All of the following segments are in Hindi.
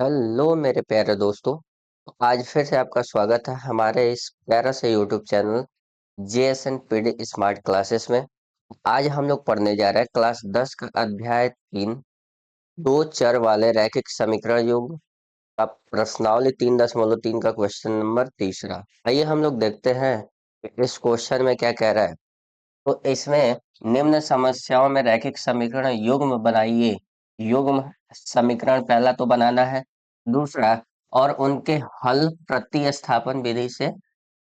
हेलो मेरे प्यारे दोस्तों। आज फिर से आपका स्वागत है हमारे इस प्यारा से YouTube channel JSN PD smart classes में। आज हम लोग पढ़ने जा रहे हैं क्लास 10 का अध्याय 3, दो चर वाले रैखिक समीकरण योग का प्रश्नावली 3.3 का क्वेश्चन नंबर तीसरा। आइए हम लोग देखते हैं कि इस क्वेश्चन में क्या कह रहा है। तो इसमें निम्न समस्याओं में रैखिक समीकरण युग्म बनाइए। युग्म समीकरण पहला तो बनाना है, दूसरा और उनके हल प्रतिस्थापन विधि से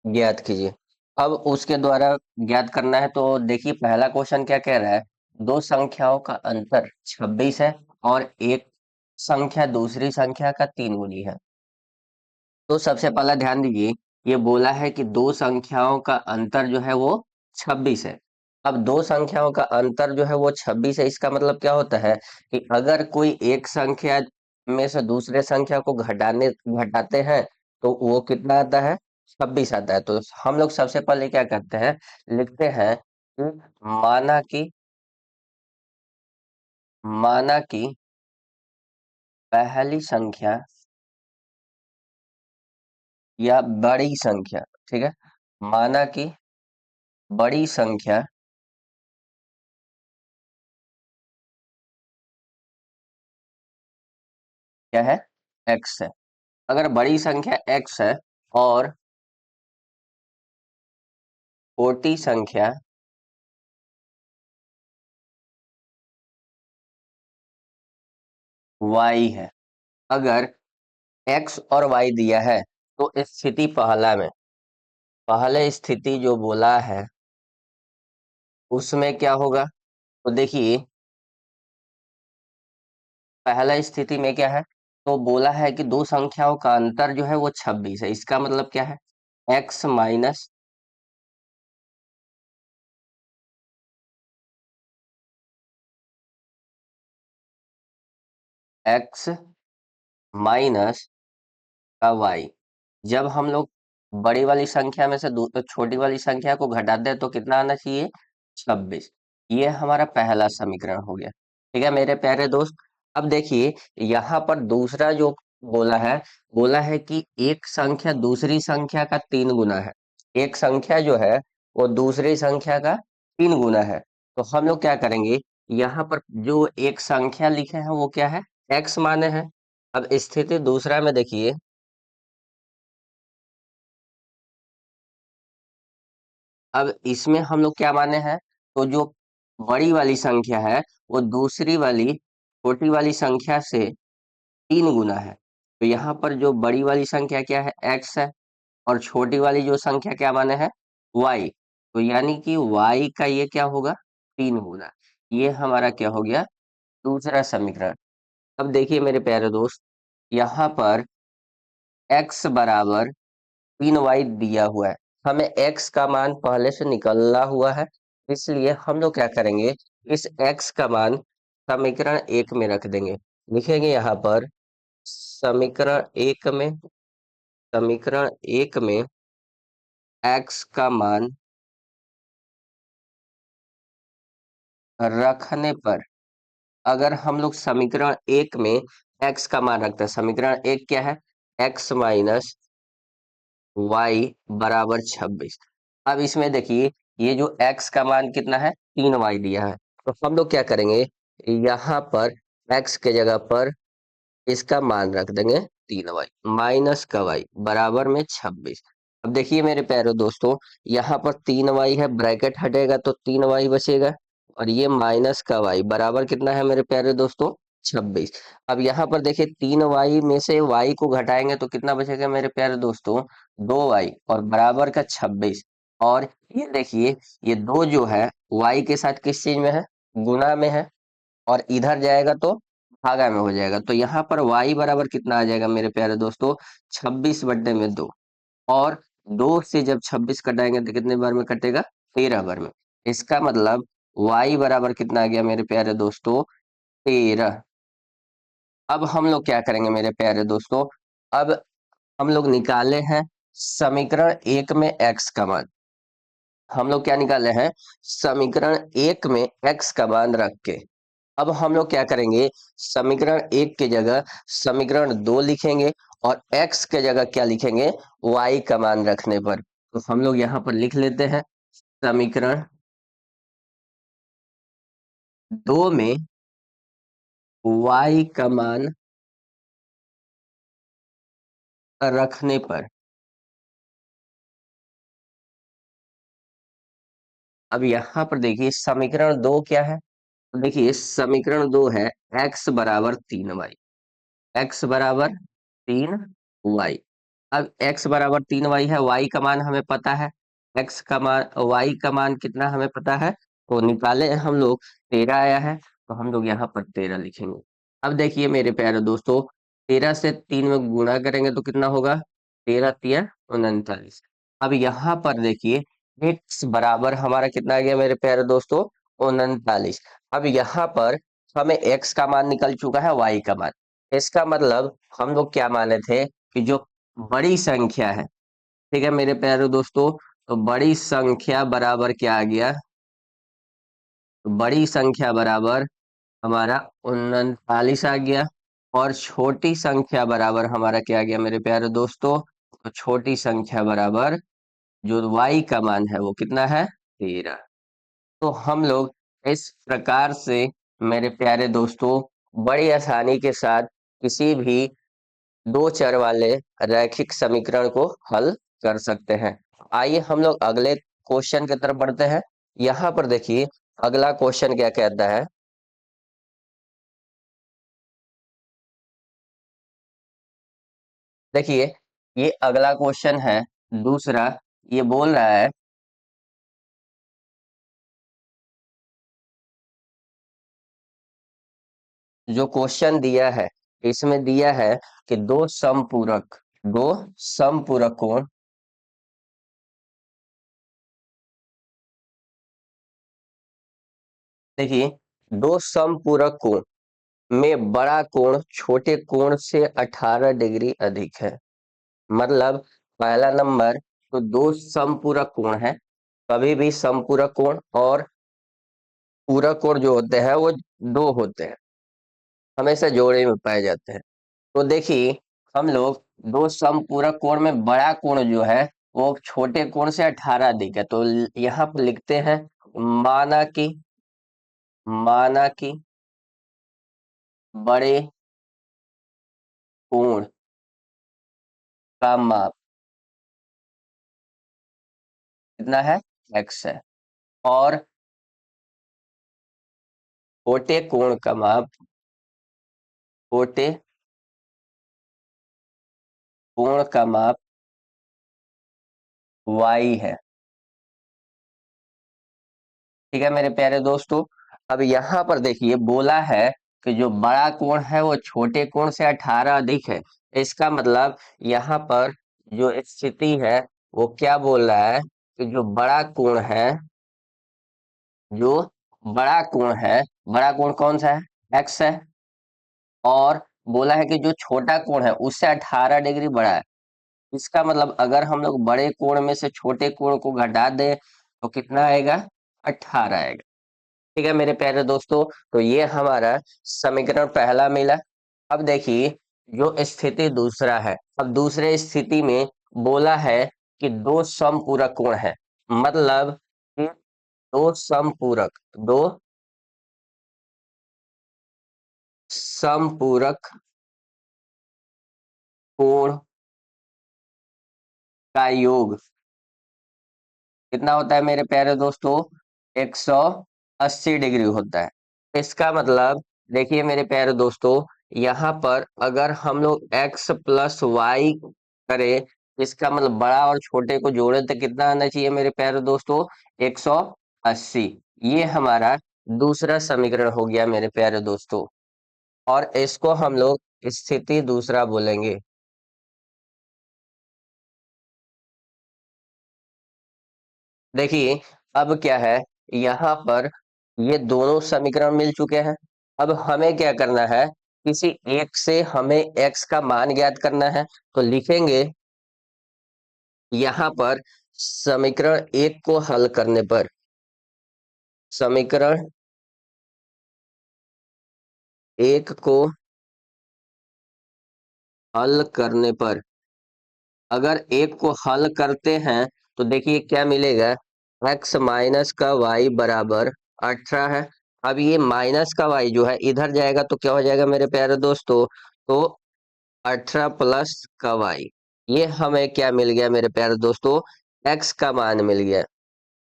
ज्ञात कीजिए। अब उसके द्वारा ज्ञात करना है तो देखिए पहला क्वेश्चन क्या कह रहा है। दो संख्याओं का अंतर 26 है और एक संख्या दूसरी संख्या का 3 गुनी है। तो सबसे पहला ध्यान दीजिए, ये बोला है कि दो संख्याओं का अंतर जो है वो 26 है। अब दो संख्याओं का अंतर जो है वो 26 है, इसका मतलब क्या होता है कि अगर कोई एक संख्या में से दूसरे संख्या को घटाते हैं तो वो कितना आता है, 26 आता है। तो हम लोग सबसे पहले क्या करते हैं, लिखते हैं कि माना कि माना कि पहली संख्या या बड़ी संख्या, ठीक है, माना कि बड़ी संख्या क्या है, x है। अगर बड़ी संख्या x है और छोटी संख्या y है, अगर x और y दिया है तो स्थिति पहला में, पहले स्थिति जो बोला है उसमें क्या होगा। तो देखिए पहला स्थिति में क्या है, तो बोला है कि दो संख्याओं का अंतर जो है वो 26 है। इसका मतलब क्या है, x माइनस एक्स माइनस का y। जब हम लोग बड़ी वाली संख्या में से छोटी वाली संख्या को घटाते हैं तो कितना आना चाहिए, 26। ये हमारा पहला समीकरण हो गया। ठीक है मेरे प्यारे दोस्त। अब देखिए यहाँ पर दूसरा जो बोला है कि एक संख्या दूसरी संख्या का 3 गुना है। एक संख्या जो है वो दूसरी संख्या का 3 गुना है। तो हम लोग क्या करेंगे, यहाँ पर जो एक संख्या लिखे हैं वो क्या है, x माने हैं। अब स्थिति दूसरा में देखिए, अब इसमें हम लोग क्या माने हैं, तो जो बड़ी वाली संख्या है वो दूसरी वाली छोटी वाली संख्या से 3 गुना है। तो यहाँ पर जो बड़ी वाली संख्या क्या है, x है, और छोटी वाली जो संख्या क्या माने हैं, y। तो यानी कि y का ये क्या होगा, 3 गुना। ये हमारा क्या हो गया, दूसरा समीकरण। अब देखिए मेरे प्यारे दोस्त, यहाँ पर x बराबर 3y दिया हुआ है। हमें x का मान पहले से निकलना हुआ है, इसलिए हम लोग क्या करेंगे, इस x का मान समीकरण एक में रख देंगे। लिखेंगे यहाँ पर समीकरण एक में, समीकरण एक में x का मान रखने पर, अगर हम लोग समीकरण एक में x का मान रखते हैं, समीकरण एक क्या है, x माइनस y बराबर 26। अब इसमें देखिए ये जो x का मान कितना है, 3y दिया है। तो हम लोग क्या करेंगे, यहाँ पर x के जगह पर इसका मान रख देंगे 3y माइनस का y बराबर में 26। अब देखिए मेरे प्यारे दोस्तों, यहाँ पर 3y है, ब्रैकेट हटेगा तो 3y बचेगा, और ये माइनस का y बराबर कितना है मेरे प्यारे दोस्तों, 26। अब यहाँ पर देखिए 3y में से y को घटाएंगे तो कितना बचेगा मेरे प्यारे दोस्तों, 2y और बराबर का 26। और ये देखिए ये दो जो है y के साथ किस चीज में है, गुणा में है, और इधर जाएगा तो भागा में हो जाएगा। तो यहाँ पर y बराबर कितना आ जाएगा मेरे प्यारे दोस्तों, 26/2। और 2 से जब 26 कटाएंगे तो कितने बार में कटेगा, 13 बार में। इसका मतलब y बराबर कितना आ गया मेरे प्यारे दोस्तों, 13। अब हम लोग क्या करेंगे मेरे प्यारे दोस्तों, अब हम लोग निकाले हैं समीकरण एक में x का मान। हम लोग क्या निकाले हैं, समीकरण एक में x का मान रख के अब हम लोग क्या करेंगे, समीकरण एक की जगह समीकरण दो लिखेंगे और x के जगह क्या लिखेंगे, y का मान रखने पर। तो हम लोग यहाँ पर लिख लेते हैं समीकरण दो में y का मान रखने पर। अब यहाँ पर देखिए समीकरण दो क्या है, तो देखिए समीकरण दो है x बराबर 3y, x बराबर 3y। अब x बराबर 3y है, y का मान हमें पता है, x का मान y का मान कितना हमें पता है, तो निकाले हम लोग 13 आया है, तो हम लोग यहाँ पर 13 लिखेंगे। अब देखिए मेरे प्यारे दोस्तों, 13 से 3 में गुणा करेंगे तो कितना होगा, 13 तिया 39। अब यहाँ पर देखिए x बराबर हमारा कितना आ गया मेरे प्यारे दोस्तों, 39। अब यहाँ पर हमें x का मान निकल चुका है, y का मान। इसका मतलब हम लोग क्या माने थे कि जो बड़ी संख्या है, ठीक है मेरे प्यारे दोस्तों, तो बड़ी संख्या बराबर क्या आ गया, तो बड़ी संख्या बराबर हमारा 39 आ गया। और छोटी संख्या बराबर हमारा क्या आ गया मेरे प्यारे दोस्तों, तो छोटी संख्या बराबर जो y का मान है वो कितना है, 13। तो हम लोग इस प्रकार से मेरे प्यारे दोस्तों बड़ी आसानी के साथ किसी भी दो चर वाले रैखिक समीकरण को हल कर सकते हैं। आइए हम लोग अगले क्वेश्चन की तरफ बढ़ते हैं। यहाँ पर देखिए अगला क्वेश्चन क्या कहता है, देखिए ये अगला क्वेश्चन है दूसरा। ये बोल रहा है, जो क्वेश्चन दिया है इसमें दिया है कि दो समपूरक कोण, देखिए दो समपूरक कोण में बड़ा कोण छोटे कोण से 18 डिग्री अधिक है। मतलब पहला नंबर, तो दो समपूरक कोण है, कभी भी समपूरक कोण और पूरक कोण जो होते हैं वो दो होते हैं, हमेशा जोड़े में पाए जाते हैं। तो देखिए हम लोग दो समपूरक कोण में बड़ा कोण जो है वो छोटे कोण से 18 अधिक है, तो यहाँ पर लिखते हैं माना कि माना कि बड़े कोण का माप कितना है, x है, और छोटे कोण का माप, छोटे कोण का माप y है। ठीक है मेरे प्यारे दोस्तों, अब यहाँ पर देखिए बोला है कि जो बड़ा कोण है वो छोटे कोण से 18 अधिक है। इसका मतलब यहाँ पर जो स्थिति है वो क्या बोल रहा है कि जो बड़ा कोण है, जो बड़ा कोण है, बड़ा कोण कौन सा है, x है, और बोला है कि जो छोटा कोण है उससे 18 डिग्री बड़ा है। इसका मतलब अगर हम लोग बड़े कोण में से छोटे कोण को घटा दें तो कितना आएगा, 18 आएगा। ठीक है मेरे प्यारे दोस्तों, तो ये हमारा समीकरण पहला मिला। अब देखिए जो स्थिति दूसरा है, अब दूसरे स्थिति में बोला है कि दो समपूरक कोण है, मतलब कि दो समपूरक कोण का योग कितना होता है मेरे प्यारे दोस्तों, 180 डिग्री होता है। इसका मतलब देखिए मेरे प्यारे दोस्तों, यहाँ पर अगर हम लोग x प्लस वाई करें, इसका मतलब बड़ा और छोटे को जोड़े तो कितना आना चाहिए मेरे प्यारे दोस्तों, 180। ये हमारा दूसरा समीकरण हो गया मेरे प्यारे दोस्तों, और इसको हम लोग स्थिति दूसरा बोलेंगे। देखिए अब क्या है, यहाँ पर ये दोनों समीकरण मिल चुके हैं। अब हमें क्या करना है, किसी एक से हमें x का मान ज्ञात करना है। तो लिखेंगे यहाँ पर समीकरण एक को हल करने पर, समीकरण एक को हल करने पर, अगर एक को हल करते हैं तो देखिए क्या मिलेगा, x माइनस का y बराबर 18 है। अब ये माइनस का y जो है इधर जाएगा तो क्या हो जाएगा मेरे प्यारे दोस्तों, तो 18 प्लस का y, ये हमें क्या मिल गया मेरे प्यारे दोस्तों, x का मान मिल गया।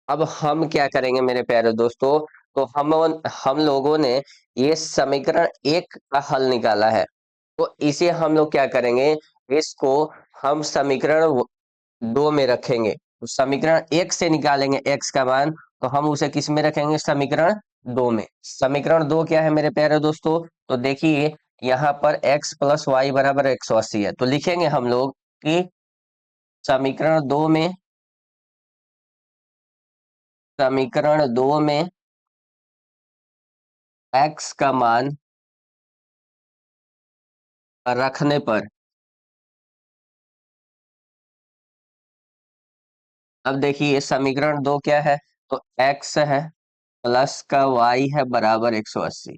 अब हम क्या करेंगे मेरे प्यारे दोस्तों, तो हम लोगों ने ये समीकरण एक का हल निकाला है, तो इसे हम लोग क्या करेंगे, इसको हम समीकरण दो में रखेंगे। तो समीकरण एक से निकालेंगे x का मान, तो हम उसे किस में रखेंगे, समीकरण दो में। समीकरण दो क्या है मेरे प्यारे दोस्तों, तो देखिए यहाँ पर x प्लस वाई बराबर 180 है, तो लिखेंगे हम लोग कि समीकरण दो में, समीकरण दो में x का मान रखने पर, अब देखिए समीकरण दो क्या है, तो x है प्लस का y है बराबर 180।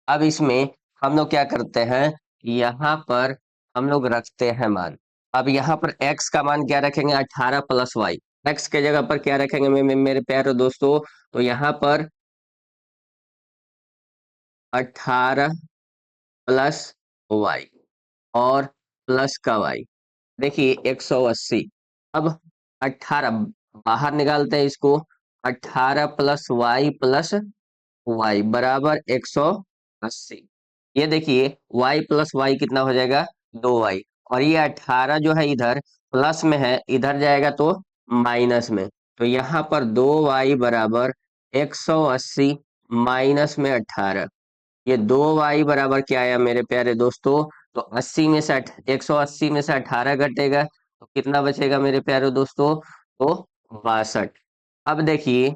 अब इसमें हम लोग क्या करते हैं, यहाँ पर हम लोग रखते हैं मान। अब यहाँ पर x का मान क्या रखेंगे, 18 प्लस वाई, x के जगह पर क्या रखेंगे मेरे प्यारे दोस्तों, तो यहाँ पर 18 प्लस वाई और प्लस का वाई, देखिए 180। अब 18 बाहर निकालते हैं इसको, 18 प्लस वाई प्लस वाई बराबर 180। ये देखिए y प्लस वाई कितना हो जाएगा, 2y, और ये 18 जो है इधर प्लस में है, इधर जाएगा तो माइनस में, तो यहाँ पर 2y बराबर 180 माइनस में 18, ये 2y बराबर क्या आया मेरे प्यारे दोस्तों, तो 80 में से 180 में से 18 घटेगा तो कितना बचेगा मेरे प्यारे दोस्तों, तो 62। अब देखिए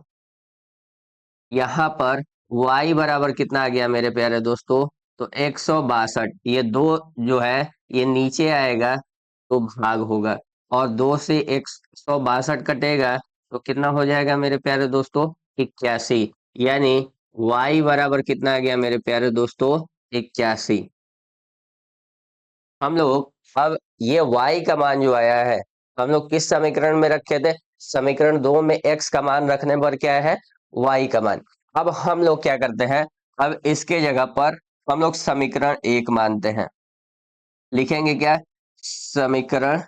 यहाँ पर y बराबर कितना आ गया मेरे प्यारे दोस्तों, तो 162, ये दो जो है ये नीचे आएगा तो भाग होगा, और दो से 162 कटेगा तो कितना हो जाएगा मेरे प्यारे दोस्तों, 81। यानी y बराबर कितना आ गया मेरे प्यारे दोस्तों, 81। हम लोग अब ये y का मान जो आया है, हम लोग किस समीकरण में रखे थे, समीकरण दो में x का मान रखने पर क्या है, y का मान। अब हम लोग क्या करते हैं, अब इसके जगह पर हम लोग समीकरण एक मानते हैं, लिखेंगे क्या, समीकरण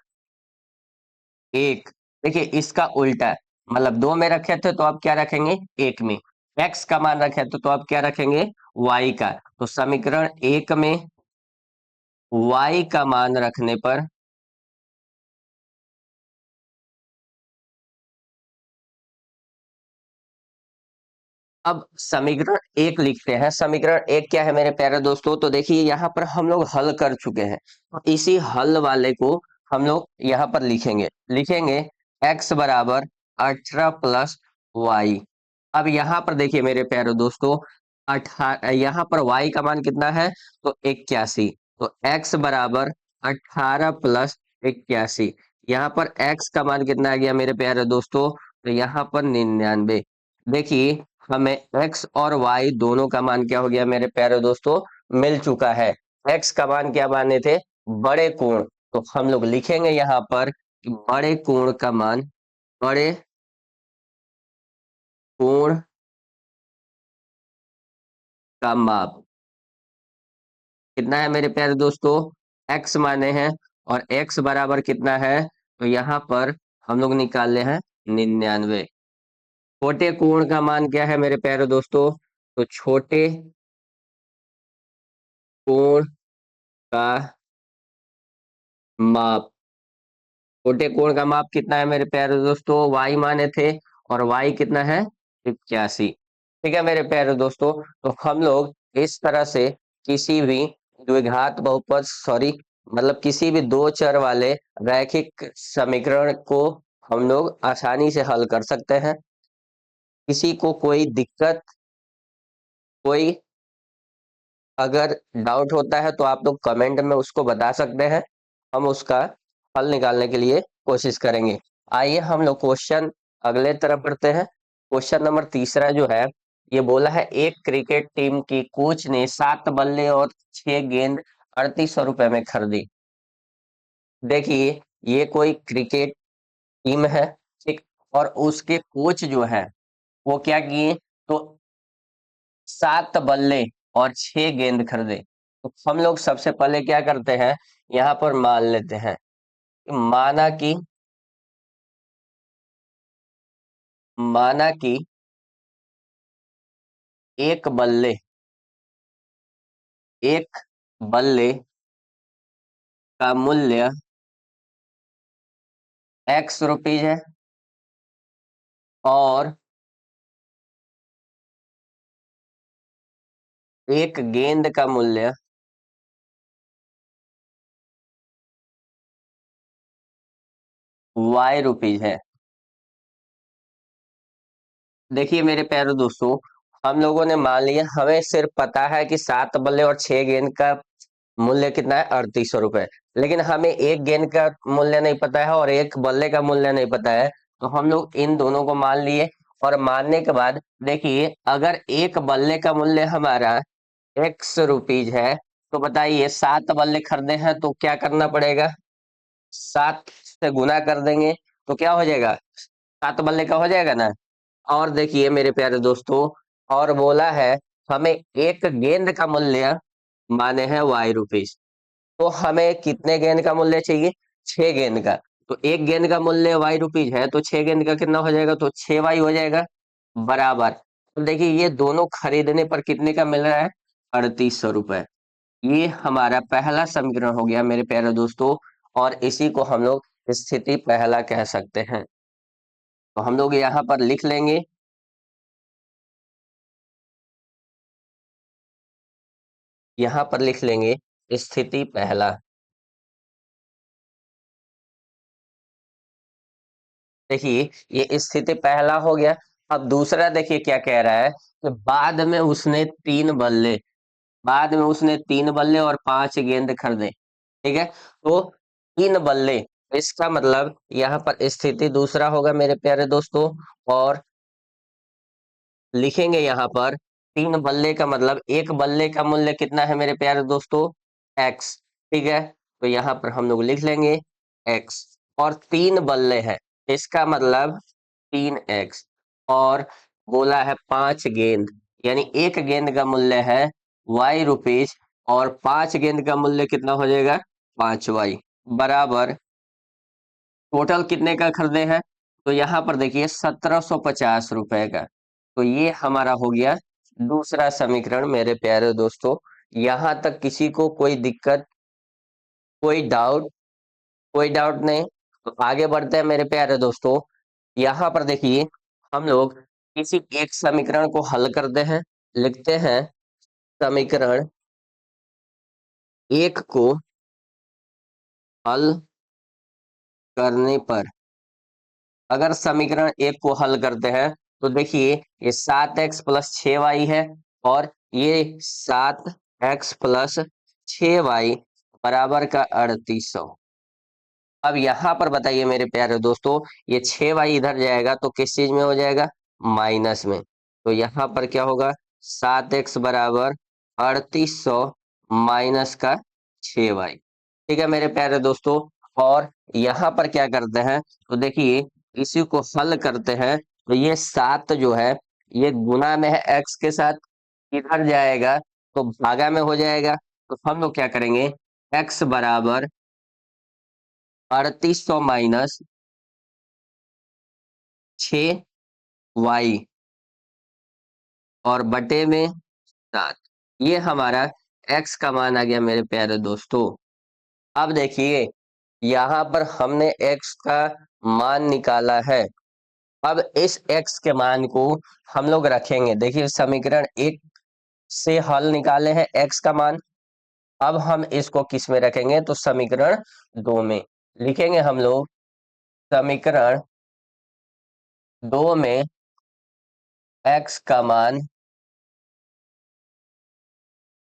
एक। देखिए इसका उल्टा है, मतलब दो में रखे थे तो आप क्या रखेंगे, एक में। x का मान रखे थे तो आप क्या रखेंगे, y का। तो समीकरण एक में y का मान रखने पर, अब समीकरण एक लिखते हैं। समीकरण एक क्या है मेरे प्यारे दोस्तों, तो देखिए यहाँ पर हम लोग हल कर चुके हैं, तो इसी हल वाले को हम लोग यहाँ पर लिखेंगे, लिखेंगे x बराबर 18 प्लस वाई। अब यहाँ पर देखिए मेरे प्यारे दोस्तों, 18, यहाँ पर y का मान कितना है, तो 81, तो x बराबर 18 प्लस 81। यहाँ पर x का मान कितना आ गया मेरे प्यारे दोस्तों, तो यहाँ पर 99। देखिए हमें x और y दोनों का मान क्या हो गया मेरे प्यारे दोस्तों, मिल चुका है। x का मान क्या माने थे, बड़े कोण, तो हम लोग लिखेंगे यहाँ पर कि बड़े कोण का मान, बड़े कोण का माप कितना है मेरे प्यारे दोस्तों, x माने हैं, और x बराबर कितना है, तो यहाँ पर हम लोग निकाले हैं 99। छोटे कोण का मान क्या है मेरे प्यारे दोस्तों, तो छोटे कोण का माप, छोटे कोण का माप कितना है मेरे प्यारे दोस्तों, y माने थे, और y कितना है, 81। ठीक है मेरे प्यारे दोस्तों, तो हम लोग इस तरह से किसी भी द्विघात बहुपद, सॉरी मतलब किसी भी दो चर वाले रैखिक समीकरण को हम लोग आसानी से हल कर सकते हैं। किसी को कोई दिक्कत, कोई अगर डाउट होता है तो आप लोग कमेंट में उसको बता सकते हैं, हम उसका हल निकालने के लिए कोशिश करेंगे। आइए हम लोग क्वेश्चन अगले तरफ बढ़ते हैं। क्वेश्चन नंबर तीसरा जो है, ये बोला है एक क्रिकेट टीम की कोच ने 7 बल्ले और 6 गेंद 3800 रुपए में खरीदी। देखिए, ये कोई क्रिकेट टीम है, ठीक, और उसके कोच जो है वो क्या किए, तो 7 बल्ले और 6 गेंद खरीदे। तो हम लोग सबसे पहले क्या करते हैं, यहाँ पर मान लेते हैं, माना कि माना कि एक बल्ले एक बल्ले का मूल्य ₹X है, और एक गेंद का मूल्य ₹Y है। देखिए मेरे प्यारे दोस्तों, हम लोगों ने मान लिया, हमें सिर्फ पता है कि 7 बल्ले और 6 गेंद का मूल्य कितना है, ₹3800। लेकिन हमें एक गेंद का मूल्य नहीं पता है और एक बल्ले का मूल्य नहीं पता है, तो हम लोग इन दोनों को मान लिए। और मानने के बाद देखिए, अगर एक बल्ले का मूल्य हमारा ₹X है, तो बताइए 7 बल्ले खरीदे हैं तो क्या करना पड़ेगा, 7 से गुना कर देंगे तो क्या हो जाएगा, 7 बल्ले का हो जाएगा ना। और देखिए मेरे प्यारे दोस्तों, और बोला है हमें एक गेंद का मूल्य माने हैं ₹Y। तो हमें कितने गेंद का मूल्य चाहिए, 6 गेंद का। तो एक गेंद का मूल्य ₹Y है, तो 6 गेंद का कितना हो जाएगा, तो 6Y हो जाएगा, बराबर। तो देखिए ये दोनों खरीदने पर कितने का मिल रहा है, ₹3800। ये हमारा पहला समीकरण हो गया मेरे प्यारे दोस्तों, और इसी को हम लोग स्थिति पहला कह सकते हैं। तो हम लोग यहाँ पर लिख लेंगे, यहाँ पर लिख लेंगे स्थिति पहला। देखिए ये स्थिति पहला हो गया। अब दूसरा देखिए क्या कह रहा है, कि बाद में उसने 3 बल्ले और 5 गेंद खरीदे, ठीक है। तो 3 बल्ले, इसका मतलब यहाँ पर स्थिति दूसरा होगा मेरे प्यारे दोस्तों। और लिखेंगे यहाँ पर, 3 बल्ले का मतलब एक बल्ले का मूल्य कितना है मेरे प्यारे दोस्तों, एक्स, ठीक है। तो यहाँ पर हम लोग लिख लेंगे एक्स, और 3 बल्ले हैं, इसका मतलब 3x, और बोला है 5 गेंद, यानी एक गेंद का मूल्य है ₹Y, और 5 गेंद का मूल्य कितना हो जाएगा, 5Y, बराबर। टोटल कितने का खरीदे हैं, तो यहाँ पर देखिए ₹1750 का। तो ये हमारा हो गया दूसरा समीकरण मेरे प्यारे दोस्तों। यहाँ तक किसी को कोई दिक्कत, कोई डाउट, कोई डाउट नहीं। तो आगे बढ़ते हैं मेरे प्यारे दोस्तों। यहाँ पर देखिए, हम लोग किसी एक समीकरण को हल करते हैं, लिखते हैं समीकरण एक को हल करने पर, अगर समीकरण एक को हल करते हैं, तो देखिए ये 7x + 6y है, और ये 7x + 6y बराबर का 3800। अब यहाँ पर बताइए मेरे प्यारे दोस्तों, ये 6y इधर जाएगा तो किस चीज में हो जाएगा, माइनस में। तो यहाँ पर क्या होगा, 7x बराबर 3800 माइनस का 6y, ठीक है मेरे प्यारे दोस्तों। और यहाँ पर क्या करते हैं, तो देखिए इसी को हल करते हैं, तो ये 7 जो है, ये गुना में है x के साथ, इधर जाएगा तो भागा में हो जाएगा। तो हम लोग क्या करेंगे, x बराबर 3800 माइनस 6y, और बटे में 7, ये हमारा x का मान आ गया मेरे प्यारे दोस्तों। अब देखिए यहाँ पर हमने x का मान निकाला है। अब इस x के मान को हम लोग रखेंगे, देखिए समीकरण एक से हल निकाले हैं x का मान। अब हम इसको किस में रखेंगे, तो समीकरण 2 में लिखेंगे हम लोग, समीकरण 2 में x का मान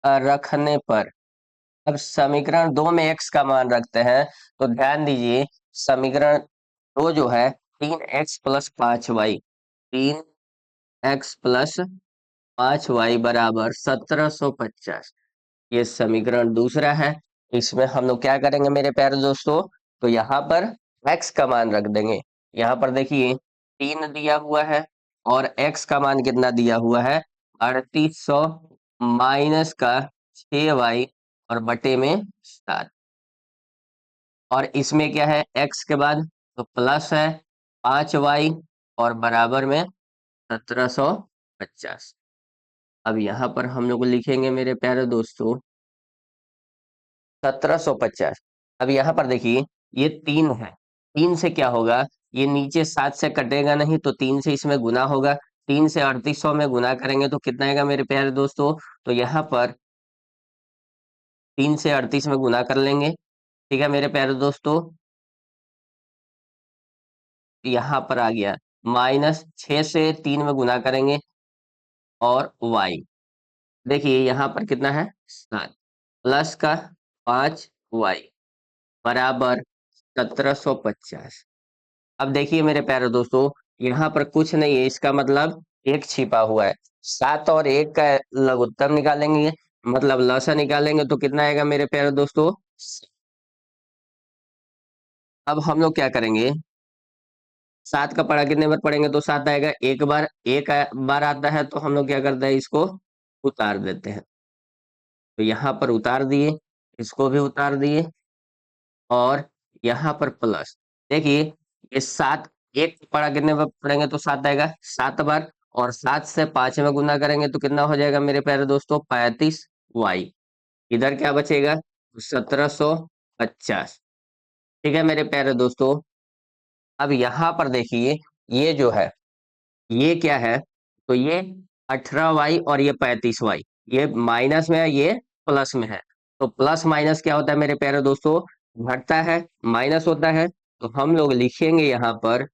रखने पर, अब समीकरण 2 में x का मान रखते हैं, तो ध्यान दीजिए समीकरण 2 जो है, 3x + 5y, 3x + 5y बराबर 1750। ये समीकरण दूसरा है। इसमें हम लोग क्या करेंगे मेरे प्यारे दोस्तों, तो यहाँ पर x का मान रख देंगे। यहाँ पर देखिए 3 दिया हुआ है और x का मान कितना दिया हुआ है, 3800 माइनस का 6y और बटे में 7। और इसमें क्या है x के बाद, तो प्लस है 5y और बराबर में 1750। अब यहाँ पर हम लोग लिखेंगे मेरे प्यारे दोस्तों 1750। अब यहाँ पर देखिए ये 3 है, 3 से क्या होगा, ये नीचे 7 से कटेगा नहीं, तो 3 से इसमें गुना होगा। 3 से 3800 में गुना करेंगे तो कितना आएगा मेरे प्यारे दोस्तों, तो यहाँ पर 3 से 38 में गुना कर लेंगे। ठीक है मेरे प्यारे दोस्तों, यहाँ पर आ गया माइनस 6 से 3 में गुना करेंगे और y, देखिए यहाँ पर कितना है 7 प्लस का 5y बराबर 1750। अब देखिए मेरे प्यारे दोस्तों, यहाँ पर कुछ नहीं है, इसका मतलब एक छिपा हुआ है। 7 और 1 का लघुत्तम निकालेंगे, मतलब लसा निकालेंगे तो कितना आएगा मेरे प्यारे दोस्तों। अब हम लोग क्या करेंगे, 7 का पढ़ा कितने बार पढ़ेंगे, तो 7 आएगा एक बार, एक बार आता है तो हम लोग क्या करते हैं, इसको उतार देते हैं। तो यहाँ पर उतार दिए, इसको भी उतार दिए और यहाँ पर प्लस। देखिए ये 7, एक पढ़ा कितने बार पढ़ेंगे तो 7 आएगा 7 बार, और 7 से 5 में गुना करेंगे तो कितना हो जाएगा मेरे प्यारे दोस्तों, 35y। इधर क्या बचेगा, 1750। ठीक है मेरे प्यारे दोस्तों, अब यहाँ पर देखिए ये जो है ये क्या है, तो ये 18y और ये 35y, ये माइनस में है, ये प्लस में है। तो प्लस माइनस क्या होता है मेरे प्यारे दोस्तों, घटता है, माइनस होता है। तो हम लोग लिखेंगे यहाँ पर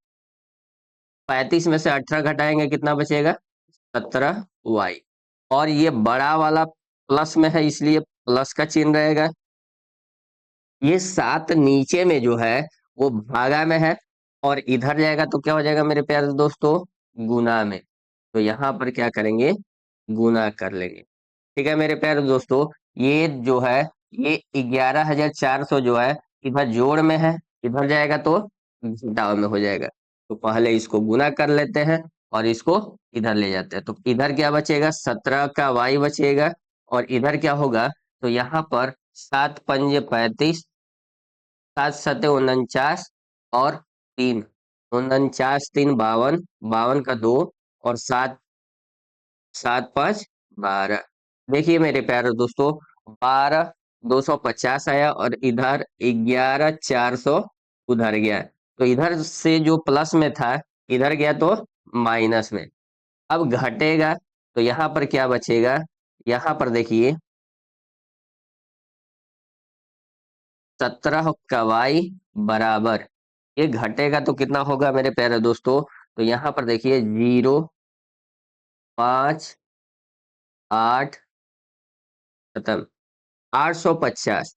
35 में से 18 घटाएंगे कितना बचेगा, 17y। और ये बड़ा वाला प्लस में है इसलिए प्लस का चिन्ह रहेगा। ये 7 नीचे में जो है वो भागा में है, और इधर जाएगा तो क्या हो जाएगा मेरे प्यारे दोस्तों, गुना में। तो यहाँ पर क्या करेंगे, गुना कर लेंगे। ठीक है मेरे प्यारे दोस्तों, ये जो है ये 11,400 जो है इधर जोड़ में है, इधर जाएगा तो घटाव में हो जाएगा। तो पहले इसको गुना कर लेते हैं और इसको इधर ले जाते हैं, तो इधर क्या बचेगा, 17 का y बचेगा, और इधर क्या होगा, तो यहाँ पर 7 पंजे 35, 7 सते 49 और 3, 49 3 52, 52 का 2 और 7 7 5 12। देखिए मेरे प्यारे दोस्तों, 12 250 आया और इधर 11 400 उधर गया, तो इधर से जो प्लस में था इधर गया तो माइनस में। अब घटेगा तो यहाँ पर क्या बचेगा, यहाँ पर देखिए 17 का y बराबर, ये घटेगा तो कितना होगा मेरे प्यारे दोस्तों, तो यहाँ पर देखिए 0 5 8 खत्म 850।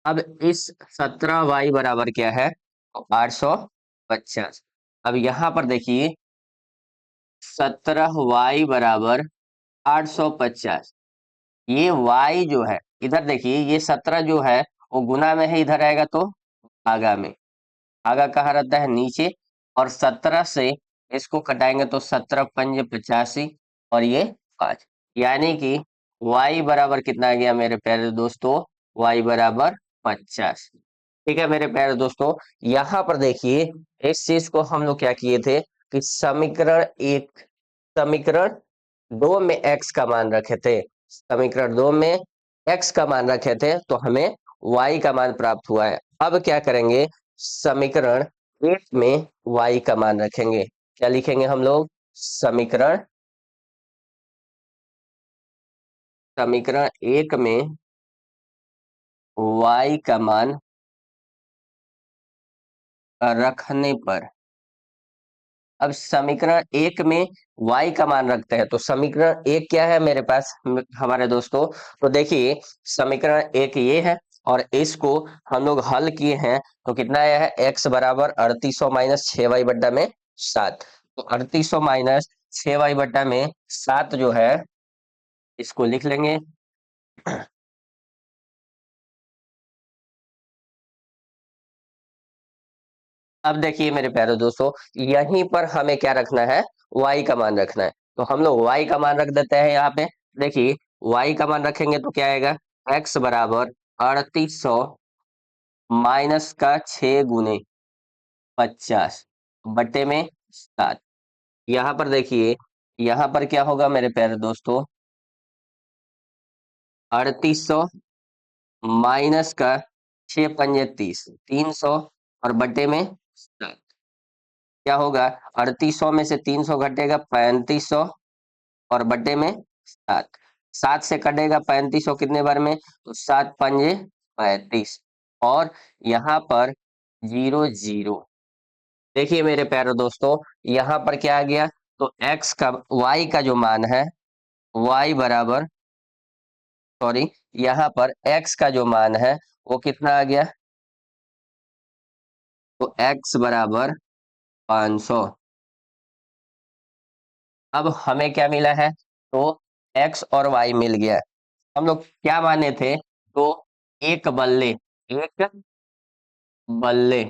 अब इस 17y बराबर क्या है, 850। अब यहाँ पर देखिए 17y बराबर 850, ये y जो है इधर देखिए ये 17 जो है वो गुना में है, इधर आएगा तो भागा में। भागा कहाँ रहता है, नीचे। और 17 से इसको कटाएंगे तो 17 पंजे 85 और ये 5, यानी कि y बराबर कितना आ गया मेरे प्यारे दोस्तों, y बराबर 50। ठीक है मेरे प्यारे दोस्तों, यहाँ पर देखिए इस चीज को हम लोग क्या किए थे कि समीकरण एक, समीकरण 2 में x का मान रखे थे, समीकरण 2 में x का मान रखे थे तो हमें y का मान प्राप्त हुआ है। अब क्या करेंगे, समीकरण 1 में y का मान रखेंगे। क्या लिखेंगे हम लोग, समीकरण समीकरण 1 में y का मान रखने पर, अब समीकरण 1 में y का मान रखते हैं, तो समीकरण 1 क्या है मेरे पास हमारे दोस्तों, तो देखिए समीकरण 1 ये है और इसको हम लोग हल किए हैं तो कितना आया है, x बराबर 3800 माइनस 6y बट्टा में 7। तो 3800 माइनस 6y बट्टा में 7 जो है इसको लिख लेंगे। अब देखिए मेरे प्यारे दोस्तों, यहीं पर हमें क्या रखना है, y का मान रखना है। तो हम लोग y का मान रख देते हैं यहाँ पे। देखिए y का मान रखेंगे तो क्या आएगा, x बराबर 3800 माइनस का 6 गुने 50 बटे में 7। यहाँ पर देखिए, यहाँ पर क्या होगा मेरे प्यारे दोस्तों, 3800 माइनस का 6 पंजे 30, 300 और बटे में 7। क्या होगा, 3800 में से 300 घटेगा 3500 और बटे में 7। 7 से कटेगा 3500 कितने बार में, तो 7 पंजे 35। और यहाँ पर 0 0। देखिए मेरे प्यारे दोस्तों, यहाँ पर क्या आ गया, तो x का, y का जो मान है, y बराबर, सॉरी, यहाँ पर x का जो मान है वो कितना आ गया, तो x बराबर 500। अब हमें क्या मिला है, तो x और y मिल गया। हम लोग क्या माने थे, तो एक बल्ले, एक बल्ले,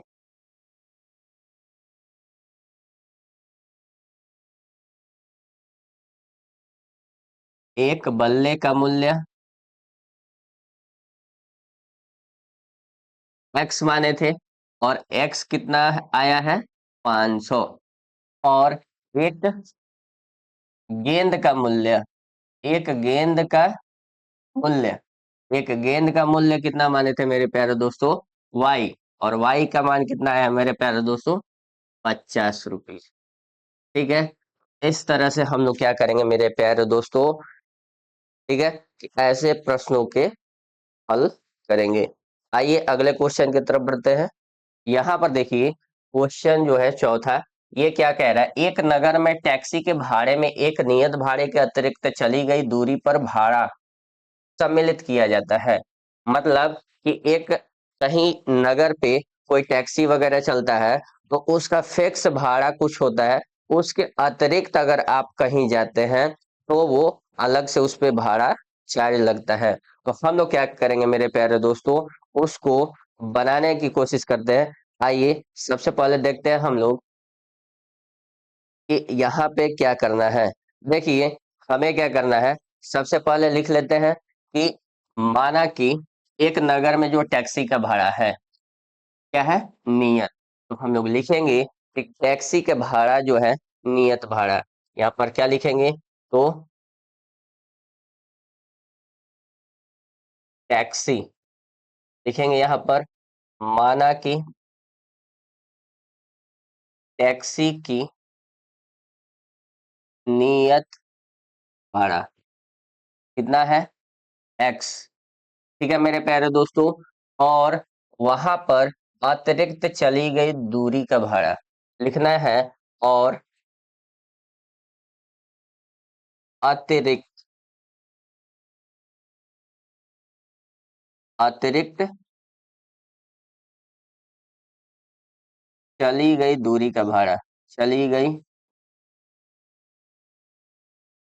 एक बल्ले का मूल्य x माने थे, और x कितना आया है, 500। और एक गेंद का मूल्य, एक गेंद का मूल्य, एक गेंद का मूल्य कितना माने थे मेरे प्यारे दोस्तों, y। और y का मान कितना है मेरे प्यारे दोस्तों, 50 रुपये। ठीक है, इस तरह से हम लोग क्या करेंगे मेरे प्यारे दोस्तों, ठीक है, कि ऐसे प्रश्नों के हल करेंगे। आइए अगले क्वेश्चन की तरफ बढ़ते हैं। यहाँ पर देखिए क्वेश्चन जो है चौथा, ये क्या कह रहा है, एक नगर में टैक्सी के भाड़े में एक नियत भाड़े के अतिरिक्त चली गई दूरी पर भाड़ा सम्मिलित किया जाता है। मतलब कि एक, कहीं नगर पे कोई टैक्सी वगैरह चलता है तो उसका फिक्स भाड़ा कुछ होता है, उसके अतिरिक्त अगर आप कहीं जाते हैं तो वो अलग से उस पे भाड़ा चार्ज लगता है। तो हम लोग क्या करेंगे मेरे प्यारे दोस्तों, उसको बनाने की कोशिश करते हैं। आइए सबसे पहले देखते हैं हम लोग कि यहाँ पे क्या करना है। देखिए हमें क्या करना है, सबसे पहले लिख लेते हैं कि माना कि एक नगर में जो टैक्सी का भाड़ा है, क्या है, नियत। तो हम लोग लिखेंगे कि टैक्सी के भाड़ा जो है नियत भाड़ा। यहाँ पर क्या लिखेंगे, तो टैक्सी लिखेंगे यहाँ पर, माना कि टैक्सी की नियत भाड़ा कितना है, एक्स। ठीक है मेरे प्यारे दोस्तों, और वहां पर अतिरिक्त चली गई दूरी का भाड़ा लिखना है। और अतिरिक्त, अतिरिक्त चली गई दूरी का भाड़ा, चली गई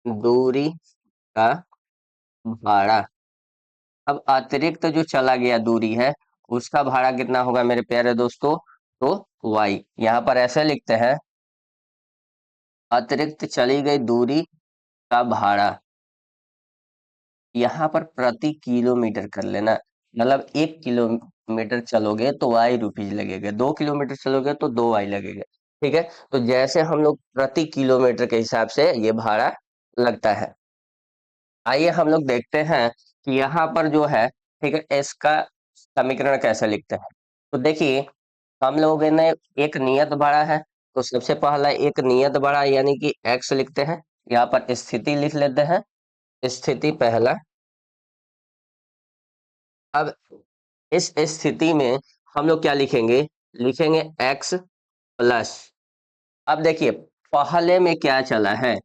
दूरी का भाड़ा। अब अतिरिक्त जो चला गया दूरी है उसका भाड़ा कितना होगा मेरे प्यारे दोस्तों, तो y। यहाँ पर ऐसे लिखते हैं, अतिरिक्त चली गई दूरी का भाड़ा, यहाँ पर प्रति किलोमीटर कर लेना। मतलब 1 किलोमीटर चलोगे तो y रुपीज लगेगा, 2 किलोमीटर चलोगे तो 2y लगेगा। ठीक है, तो जैसे हम लोग प्रति किलोमीटर के हिसाब से ये भाड़ा लगता है। आइए हम लोग देखते हैं कि यहाँ पर जो है, ठीक है, इसका समीकरण कैसे लिखते हैं। तो देखिए हम लोगों ने एक नियत भाड़ा है, तो सबसे पहला एक नियत भाड़ा यानी कि x लिखते हैं। यहाँ पर स्थिति लिख लेते हैं, स्थिति पहला। अब इस स्थिति में हम लोग क्या लिखेंगे, लिखेंगे x प्लस। अब देखिए पहले में क्या चला है,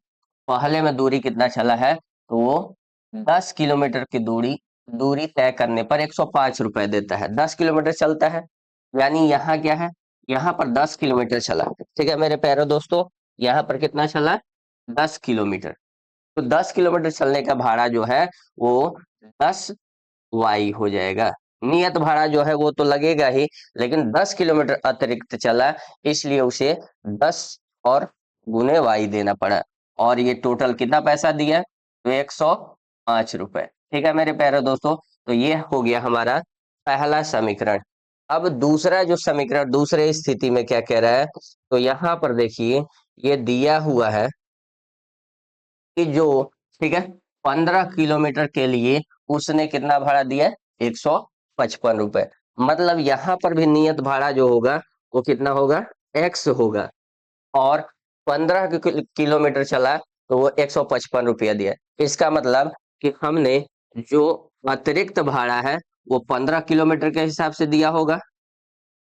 पहले में दूरी कितना चला है, तो वो 10 किलोमीटर की दूरी, दूरी तय करने पर 105 रुपए देता है। 10 किलोमीटर चलता है, यानी यहाँ क्या है, यहाँ पर 10 किलोमीटर चला। ठीक है मेरे प्यारे दोस्तों, यहाँ पर कितना चला, 10 किलोमीटर। तो 10 किलोमीटर चलने का भाड़ा जो है वो 10y हो जाएगा। नियत भाड़ा जो है वो तो लगेगा ही, लेकिन 10 किलोमीटर अतिरिक्त चला, इसलिए उसे 10 और गुने y देना पड़ा। और ये टोटल कितना पैसा दिया? तो 105 रुपए। ठीक है मेरे प्यारे दोस्तों, तो ये हो गया हमारा पहला समीकरण। अब दूसरा जो समीकरण दूसरे स्थिति में क्या कह रहा है, तो यहाँ पर देखिए ये दिया हुआ है कि जो, ठीक है, 15 किलोमीटर के लिए उसने कितना भाड़ा दिया? 155 रुपए। मतलब यहाँ पर भी नियत भाड़ा जो होगा वो कितना होगा? x होगा। और 15 किलोमीटर चला तो वो 155 रुपया दिया। इसका मतलब कि हमने जो अतिरिक्त भाड़ा है वो 15 किलोमीटर के हिसाब से दिया होगा,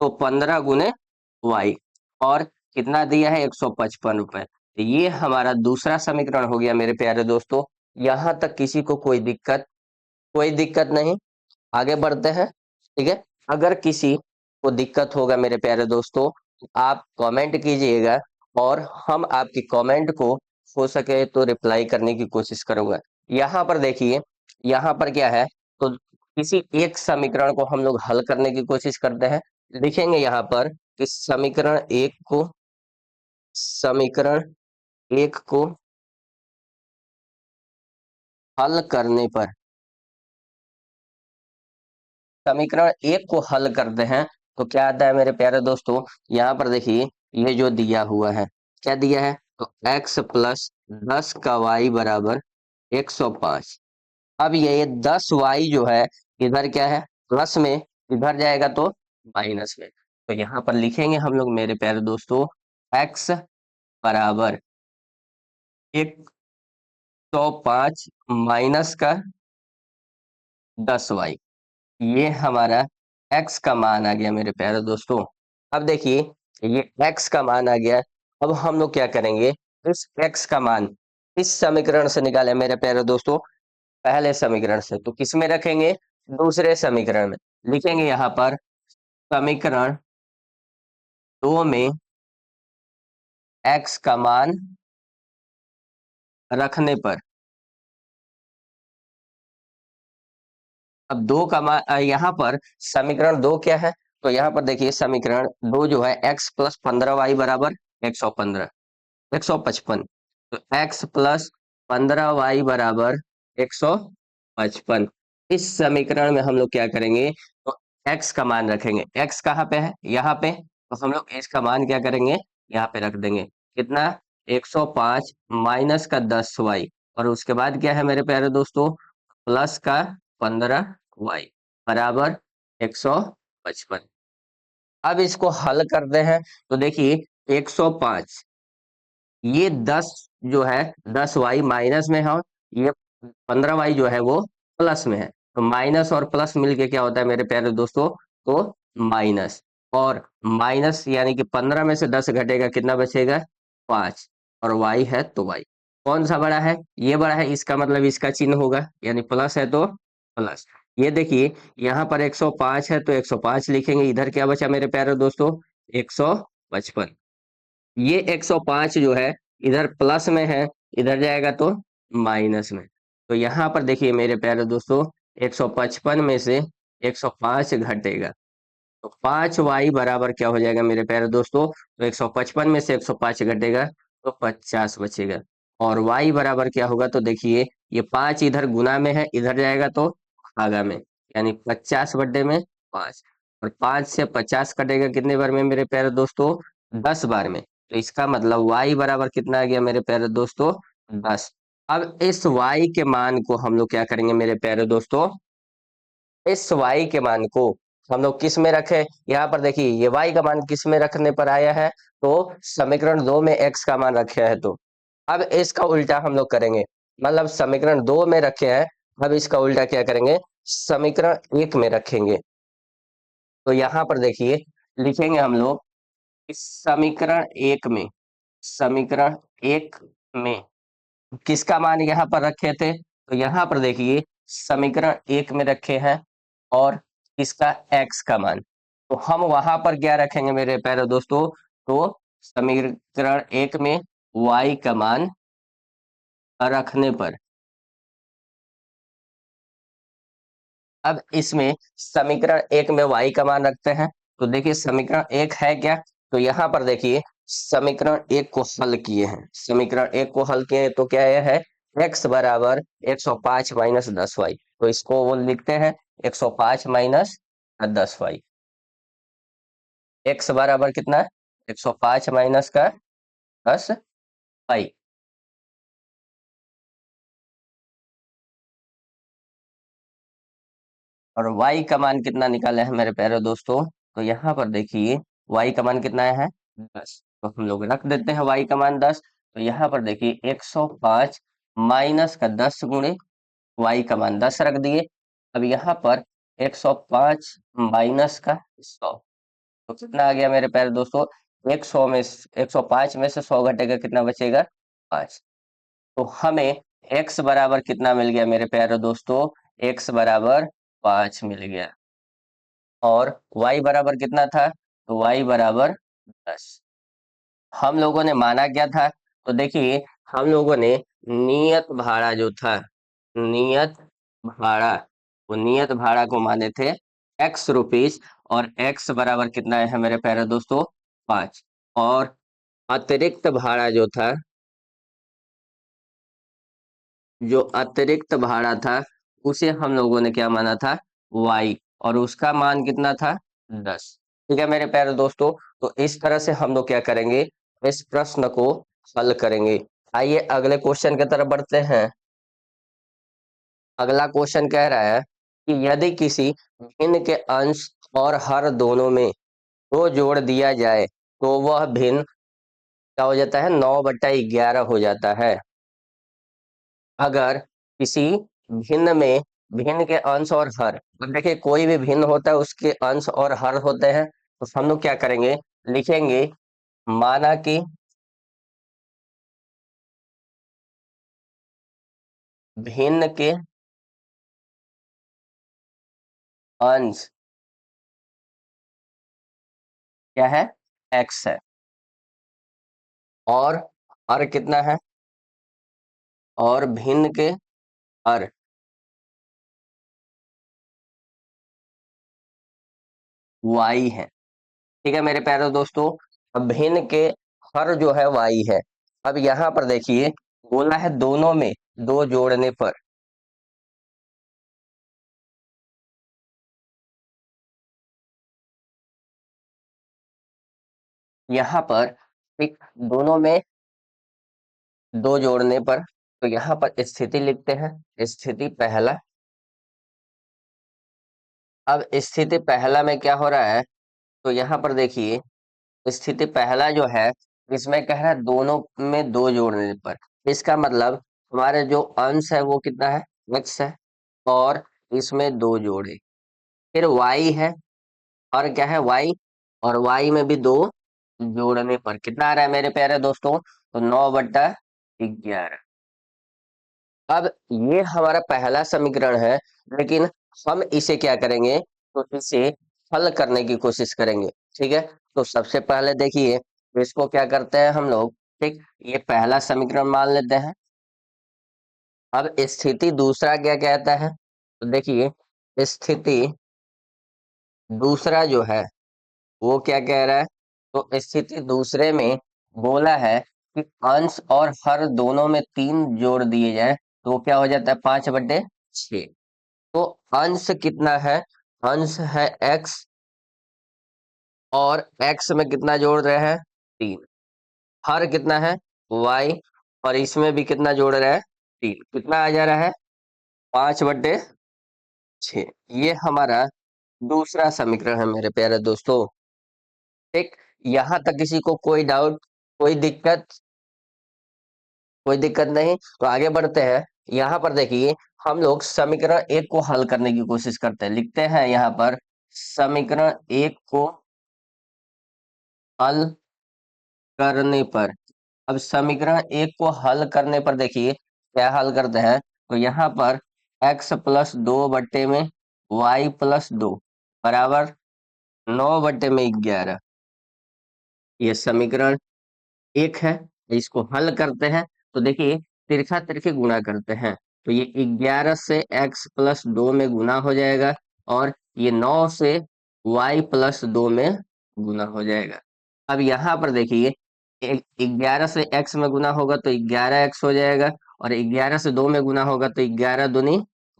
तो 15 गुने y। और कितना दिया है? 155 रुपए। तो ये हमारा दूसरा समीकरण हो गया मेरे प्यारे दोस्तों। यहाँ तक किसी को कोई दिक्कत नहीं? आगे बढ़ते हैं। ठीक है, अगर किसी को दिक्कत होगा मेरे प्यारे दोस्तों, आप कमेंट कीजिएगा, और हम आपकी कमेंट को हो सके तो रिप्लाई करने की कोशिश करूंगा। यहाँ पर देखिए, यहाँ पर क्या है, तो किसी एक समीकरण को हम लोग हल करने की कोशिश करते हैं। लिखेंगे यहाँ पर कि समीकरण एक को हल करने पर, समीकरण एक को हल करते हैं तो क्या आता है मेरे प्यारे दोस्तों? यहाँ पर देखिए ये जो दिया हुआ है, क्या दिया है? तो x+10 का y बराबर 105। अब ये 10y जो है इधर क्या है? प्लस में, इधर जाएगा तो माइनस में। तो यहाँ पर लिखेंगे हम लोग मेरे प्यारे दोस्तों x बराबर 105 माइनस का 10y। ये हमारा x का मान आ गया मेरे प्यारे दोस्तों। अब देखिए ये x का मान आ गया। अब हम लोग क्या करेंगे? इस x का मान इस समीकरण से निकाले मेरे प्यारे दोस्तों, पहले समीकरण से, तो किस में रखेंगे? दूसरे समीकरण में। लिखेंगे यहाँ पर समीकरण दो में x का मान रखने पर, अब दो का मान यहाँ पर समीकरण दो क्या है? तो यहाँ पर देखिए समीकरण दो जो है x+15y बराबर 115, 155। तो x+15y बराबर 155। इस समीकरण में हम लोग क्या करेंगे? तो x का मान रखेंगे। x कहाँ पे है? यहाँ पे। तो हम लोग इसका मान क्या करेंगे? यहाँ पे रख देंगे। कितना? 105 माइनस का 10y, और उसके बाद क्या है मेरे प्यारे दोस्तों? प्लस का 15y बराबर 155। अब इसको हल करते हैं तो देखिए 105, ये 10 जो है 10y माइनस में है, ये 15y जो है वो प्लस में है। तो माइनस और प्लस मिलके क्या होता है मेरे प्यारे दोस्तों? तो माइनस। और माइनस यानी कि 15 में से 10 घटेगा, कितना बचेगा? 5। और y है तो y कौन सा बड़ा है? ये बड़ा है, इसका मतलब इसका चिन्ह होगा, यानी प्लस है तो प्लस। ये देखिए यहाँ पर 105 है तो 105 लिखेंगे। इधर क्या बचा मेरे प्यारे दोस्तों? 155। ये 105 जो है इधर प्लस में है, इधर जाएगा तो माइनस में। तो यहाँ पर देखिए मेरे प्यारे दोस्तों 155 में से 105 घटेगा, तो 5y बराबर क्या हो जाएगा मेरे प्यारे दोस्तों? तो 155 में से 105 घटेगा तो 50 बचेगा। और y बराबर क्या होगा? तो देखिए ये 5 इधर गुना में है, इधर जाएगा तो भागा में, यानी 50/5। और 5 से 50 कटेगा कितने बार में मेरे प्यारे दोस्तों? 10 बार में। तो इसका मतलब y बराबर कितना आ गया मेरे प्यारे दोस्तों? 10। अब इस y के मान को हम लोग क्या करेंगे मेरे प्यारे दोस्तों? इस y के मान को हम लोग किस में रखे? यहाँ पर देखिए ये y का मान किस में रखने पर आया है? तो समीकरण दो में x का मान रखे है। तो अब इसका उल्टा हम लोग करेंगे, मतलब समीकरण दो में रखे हैं, अब इसका उल्टा क्या करेंगे? समीकरण एक में रखेंगे। तो यहाँ पर देखिए लिखेंगे हम लोग इस समीकरण एक में किसका मान यहाँ पर रखे थे? तो यहाँ पर देखिए समीकरण एक में रखे हैं, और इसका x का मान, तो हम वहां पर क्या रखेंगे मेरे प्यारे दोस्तों? तो समीकरण एक में y का मान रखने पर। अब इसमें समीकरण एक में y का मान रखते हैं। तो देखिए समीकरण एक है क्या, तो यहाँ पर देखिए समीकरण एक को हल किए हैं, समीकरण एक को हल किए हैं, तो क्या यह है x बराबर 105 माइनस 10y। तो इसको वो लिखते हैं 105 माइनस 10y। x बराबर कितना है 105 माइनस का 10y। और y का मान कितना निकाले हैं मेरे प्यारे दोस्तों, तो यहाँ पर देखिए y का मान कितना है 10। तो हम लोग रख देते हैं y का मान 10। तो यहाँ पर देखिए 105 माइनस का 10 गुणे y का मान 10 रख दिए। अब यहाँ पर 105 माइनस का 100, तो कितना आ गया मेरे प्यारे दोस्तों, 100 में 105 में से 100 घटेगा, कितना बचेगा 5। तो हमें x बराबर कितना मिल गया मेरे प्यारे दोस्तों, x बराबर 5 मिल गया। और y बराबर कितना था, तो y बराबर 10। हम लोगों ने माना क्या था, तो देखिए हम लोगों ने नियत भाड़ा जो था, नियत भाड़ा, वो नियत भाड़ा को माने थे ₹x। और x बराबर कितना है मेरे प्यारे दोस्तों 5। और अतिरिक्त भाड़ा जो था, जो अतिरिक्त भाड़ा था उसे हम लोगों ने क्या माना था y, और उसका मान कितना था 10। ठीक है मेरे प्यारे दोस्तों, तो इस तरह से हम लोग क्या करेंगे, इस प्रश्न को हल करेंगे। आइए अगले क्वेश्चन की तरफ बढ़ते हैं। अगला क्वेश्चन कह रहा है कि यदि किसी भिन्न के अंश और हर दोनों में दो जोड़ दिया जाए तो वह भिन्न क्या हो जाता है, 9/11 हो जाता है। अगर किसी भिन्न में, भिन्न के अंश और हर, अब देखिए कोई भी भिन्न होता है उसके अंश और हर होते हैं, तो हम लोग क्या करेंगे, लिखेंगे माना कि भिन्न के अंश क्या है, x है, और हर कितना है, और भिन्न के हर y है। ठीक है मेरे प्यारे दोस्तों, अब भिन्न के हर जो है y है। अब यहाँ पर देखिए बोला है दोनों में दो जोड़ने पर, यहाँ पर एक दोनों में दो जोड़ने पर, तो यहाँ पर स्थिति लिखते हैं, स्थिति पहला। अब स्थिति पहला में क्या हो रहा है, तो यहाँ पर देखिए स्थिति पहला जो है इसमें कह रहा है दोनों में दो जोड़ने पर, इसका मतलब हमारे जो अंश है वो कितना है x है, और इसमें दो जोड़े, फिर y है, और क्या है y, और y में भी दो जोड़ने पर कितना आ रहा है मेरे प्यारे दोस्तों, तो 9/11। अब ये हमारा पहला समीकरण है, लेकिन हम इसे क्या करेंगे, तो इसे हल करने की कोशिश करेंगे। ठीक है, तो सबसे पहले देखिए इसको क्या करते हैं हम लोग, ठीक, ये पहला समीकरण मान लेते हैं। अब स्थिति दूसरा क्या कहता है, तो देखिए स्थिति दूसरा जो है वो क्या कह रहा है, तो स्थिति दूसरे में बोला है कि अंश और हर दोनों में 3 जोड़ दिए जाए तो वो क्या हो जाता है 5/6। तो अंश कितना है, अंश है x, और x में कितना जोड़ रहे हैं 3। हर कितना है y, और इसमें भी कितना जोड़ रहे हैं 3, कितना आ जा रहा है 5/6। ये हमारा दूसरा समीकरण है मेरे प्यारे दोस्तों। ठीक, यहाँ तक किसी को कोई डाउट, कोई दिक्कत, कोई दिक्कत नहीं, तो आगे बढ़ते हैं। यहाँ पर देखिए हम लोग समीकरण एक को हल करने की कोशिश करते हैं, लिखते हैं यहाँ पर समीकरण एक को हल करने पर। अब समीकरण एक को हल करने पर देखिए क्या हल करते हैं, तो यहाँ पर x+2/में y+2 बराबर 9/11, ये समीकरण एक है। इसको हल करते हैं तो देखिए तिरछा तिरछी गुणा करते हैं, तो ये 11 से x प्लस 2 में गुना हो जाएगा, और ये 9 से y प्लस 2 में गुना हो जाएगा। अब यहाँ पर देखिए, 11 से x में गुना होगा तो 11x हो जाएगा, और 11 से 2 में गुना होगा तो 11 दूनी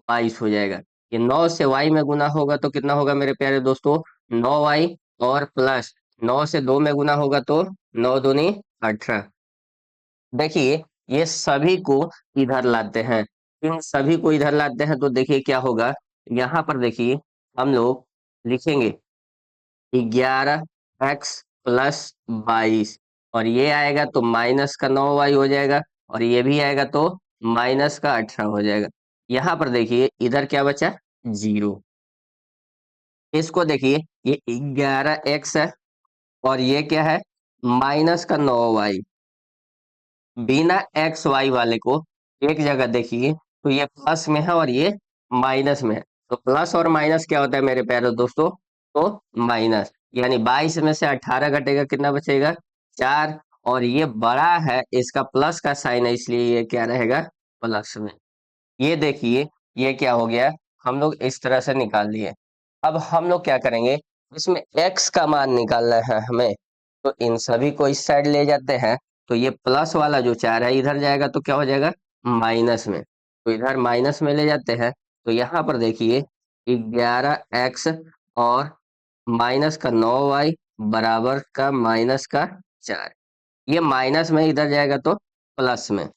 22 हो जाएगा। ये 9 से y में गुना होगा तो कितना होगा मेरे प्यारे दोस्तों, 9y, और प्लस 9 से 2 में गुना होगा तो 9 दूनी 18। देखिए, ये सभी को इधर लाते हैं, इन सभी को इधर लाते हैं तो देखिए क्या होगा। यहाँ पर देखिए, हम लोग लिखेंगे 11x प्लस 22, और ये आएगा तो माइनस का 9y हो जाएगा, और ये भी आएगा तो माइनस का 18 हो जाएगा। यहाँ पर देखिए इधर क्या बचा, 0। इसको देखिए, ये 11x है, और ये क्या है, माइनस का 9y। बिना एक्स वाई वाले को एक जगह देखिए, तो ये प्लस में है और ये माइनस में है। तो प्लस और माइनस क्या होता है मेरे प्यारे दोस्तों, तो माइनस। यानी 22 में से 18 घटेगा, कितना बचेगा, 4। और ये बड़ा है, इसका प्लस का साइन है, इसलिए ये क्या रहेगा, प्लस में। ये देखिए, ये क्या हो गया, हम लोग इस तरह से निकाल लिए। अब हम लोग क्या करेंगे, इसमें x का मान निकालना है हमें, तो इन सभी को इस साइड ले जाते हैं, तो ये प्लस वाला जो 4 है इधर जाएगा तो क्या हो जाएगा, माइनस में। तो इधर माइनस में ले जाते हैं, तो यहाँ पर देखिए 11x और माइनस का 9y बराबर का माइनस का 4। ये माइनस में इधर जाएगा तो प्लस में।